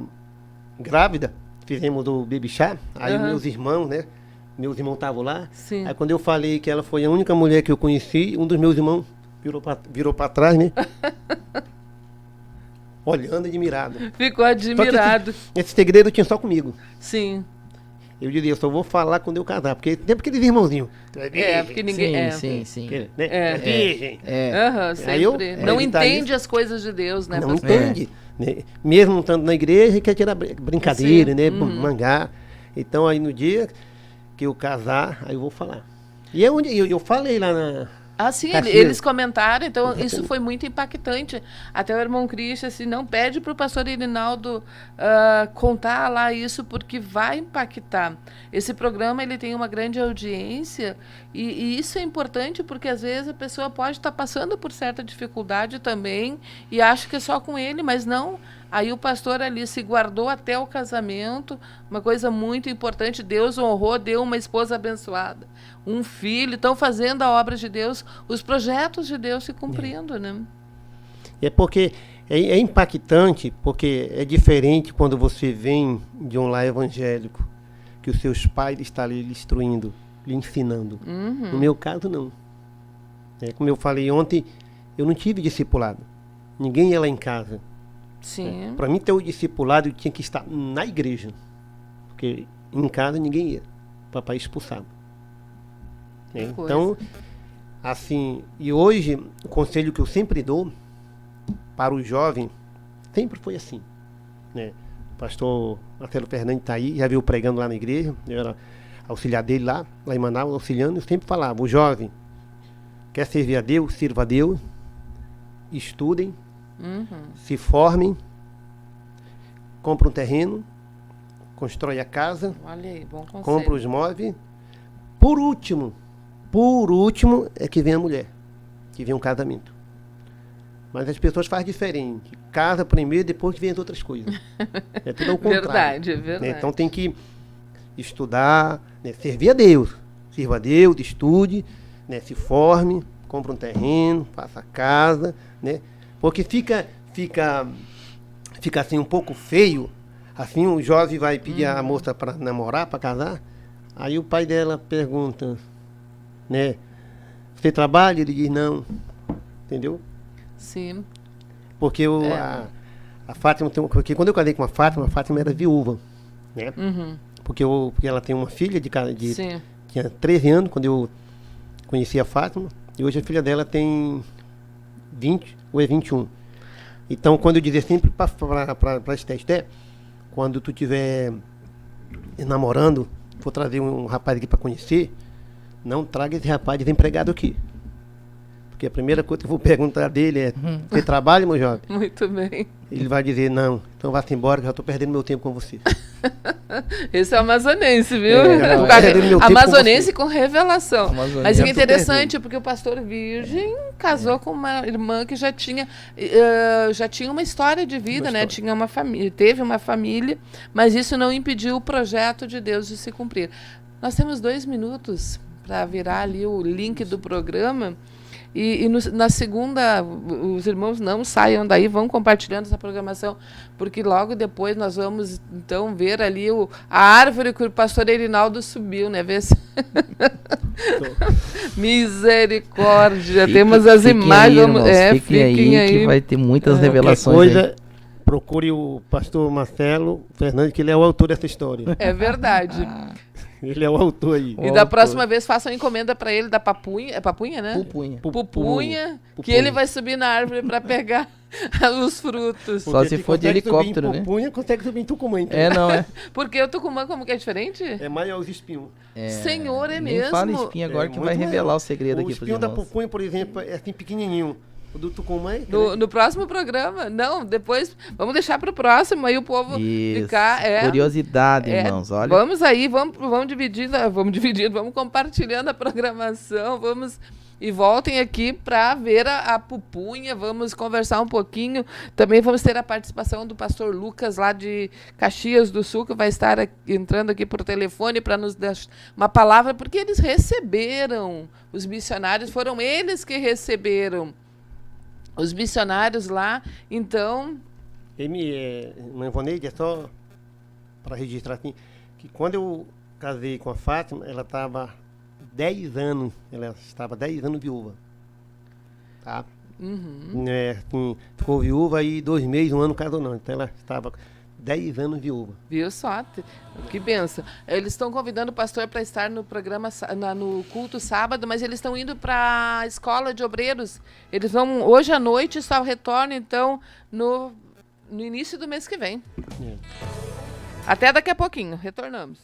[SPEAKER 4] grávida, fizemos o baby chá, aí meus irmãos, né? Meus irmãos estavam lá.
[SPEAKER 2] Sim.
[SPEAKER 4] Aí quando eu falei que ela foi a única mulher que eu conheci, um dos meus irmãos virou para trás, né? Olhando admirado.
[SPEAKER 2] Ficou admirado.
[SPEAKER 4] Esse segredo tinha só comigo.
[SPEAKER 2] Sim.
[SPEAKER 4] Eu diria, eu só vou falar quando eu casar, porque tem aqueles irmãozinhos.
[SPEAKER 2] Porque ninguém...
[SPEAKER 3] Sim.
[SPEAKER 4] Né? É virgem.
[SPEAKER 2] Sempre. Não entende as coisas de Deus, né?
[SPEAKER 4] Não entende. Né? Mesmo não estando na igreja, quer tirar brincadeira, né? Mangá. Então, aí no dia que eu casar, aí eu vou falar. E é onde eu falei lá na...
[SPEAKER 2] Sim, eles comentaram, então isso foi muito impactante. Até o irmão Cristian, assim, não pede para o pastor Erinaldo contar lá isso, porque vai impactar. Esse programa, ele tem uma grande audiência, e isso é importante, porque às vezes a pessoa pode estar passando por certa dificuldade também, e acha que é só com ele, mas não. Aí o pastor ali se guardou até o casamento, uma coisa muito importante, Deus honrou, deu uma esposa abençoada, um filho, estão fazendo a obra de Deus, os projetos de Deus se cumprindo, né?
[SPEAKER 4] É porque é impactante, porque é diferente quando você vem de um lar evangélico, que os seus pais estão ali lhe instruindo, lhe ensinando. No meu caso, não. Como eu falei ontem, eu não tive discipulado. Ninguém ia lá em casa.
[SPEAKER 2] Sim.
[SPEAKER 4] Para mim ter o discipulado, eu tinha que estar na igreja. Porque em casa ninguém ia. Papai expulsava. Então, assim, e hoje, o conselho que eu sempre dou para o jovem, sempre foi assim. Né? O pastor Marcelo Fernandes está aí, já veio pregando lá na igreja, eu era auxiliar dele lá em Manaus, auxiliando, eu sempre falava, o jovem quer servir a Deus, sirva a Deus, estudem, se formem, compra um terreno, constrói a casa,
[SPEAKER 2] olha aí, bom conselho.
[SPEAKER 4] Compra os móveis. Por último é que vem a mulher, que vem um casamento. Mas as pessoas fazem diferente. Casa primeiro, depois que vem as outras coisas. É tudo ao contrário.
[SPEAKER 2] Verdade.
[SPEAKER 4] Né? Então tem que estudar, né? Servir a Deus. Sirva a Deus, estude, né? Se forme, compra um terreno, faça casa, né? Porque fica assim um pouco feio. Assim o jovem vai pedir a moça para namorar, para casar. Aí o pai dela pergunta, né? Você trabalha? Ele diz não. Entendeu?
[SPEAKER 2] Sim.
[SPEAKER 4] Porque a Fátima porque quando eu casei com a Fátima era viúva, né? Porque ela tem uma filha tinha 13 anos quando eu conheci a Fátima, e hoje a filha dela tem 20 ou é 21. Então, quando eu dizia sempre para Esté, quando tu estiver namorando, for trazer um rapaz aqui para conhecer, não traga esse rapaz desempregado aqui. Porque a primeira coisa que eu vou perguntar dele é, você trabalha, meu jovem?
[SPEAKER 2] Muito bem.
[SPEAKER 4] Ele vai dizer, não, então vá-se embora, que eu já estou perdendo meu tempo com você.
[SPEAKER 2] Esse é o amazonense, viu? Amazonense com revelação. Mas é interessante, porque o pastor virgem casou com uma irmã que já tinha uma história de vida, né? Tinha uma família, teve uma família, mas isso não impediu o projeto de Deus de se cumprir. Nós temos 2 minutos para virar ali o link do programa. Na segunda, os irmãos não saiam daí, vão compartilhando essa programação, porque logo depois nós vamos, então, ver ali a árvore que o pastor Erinaldo subiu, né? Ver se... Misericórdia, temos as imagens.
[SPEAKER 3] Irmãos, fiquem aí, que vai ter muitas revelações.
[SPEAKER 4] Coisa, procure o pastor Marcelo Fernandes, que ele é o autor dessa história.
[SPEAKER 2] É verdade.
[SPEAKER 4] Ele é o autor aí.
[SPEAKER 2] E da próxima vez façam encomenda para ele da papunha. É papunha, né?
[SPEAKER 3] Pupunha.
[SPEAKER 2] Que ele vai subir na árvore para pegar os frutos.
[SPEAKER 3] Só se for de helicóptero, né?
[SPEAKER 4] Pupunha consegue subir em Tucumã, então.
[SPEAKER 3] Não é?
[SPEAKER 2] Porque o Tucumã como que é diferente?
[SPEAKER 4] É maior os espinhos.
[SPEAKER 2] Senhor, é
[SPEAKER 3] Nem
[SPEAKER 2] mesmo?
[SPEAKER 3] fala espinho agora que vai revelar o segredo aqui pros
[SPEAKER 4] irmãos. O espinho da
[SPEAKER 3] irmãos.
[SPEAKER 4] Pupunha, por exemplo, é assim pequenininho. O do Tucumã é...
[SPEAKER 2] No próximo programa. Não, depois. Vamos deixar para o próximo, aí o povo ficar.
[SPEAKER 3] Curiosidade, irmãos. Olha.
[SPEAKER 2] Vamos aí, vamos dividindo, vamos compartilhando a programação, e voltem aqui para ver a pupunha, vamos conversar um pouquinho. Também vamos ter a participação do pastor Lucas, lá de Caxias do Sul, que vai estar entrando aqui por telefone para nos dar uma palavra, porque eles receberam, os missionários, foram eles que receberam os missionários lá, então...
[SPEAKER 4] Mãe Voneide, é só para registrar assim, que quando eu casei com a Fátima, ela estava 10 anos viúva. Tá?
[SPEAKER 2] Uhum.
[SPEAKER 4] Assim, ficou viúva e 2 meses, 1 ano casou não. Então ela estava 10 anos viúva.
[SPEAKER 2] Viu só? Que benção. Eles estão convidando o pastor para estar no programa, no culto sábado, mas eles estão indo para a escola de obreiros. Eles vão hoje à noite, só retornam, então, no início do mês que vem. Até daqui a pouquinho. Retornamos.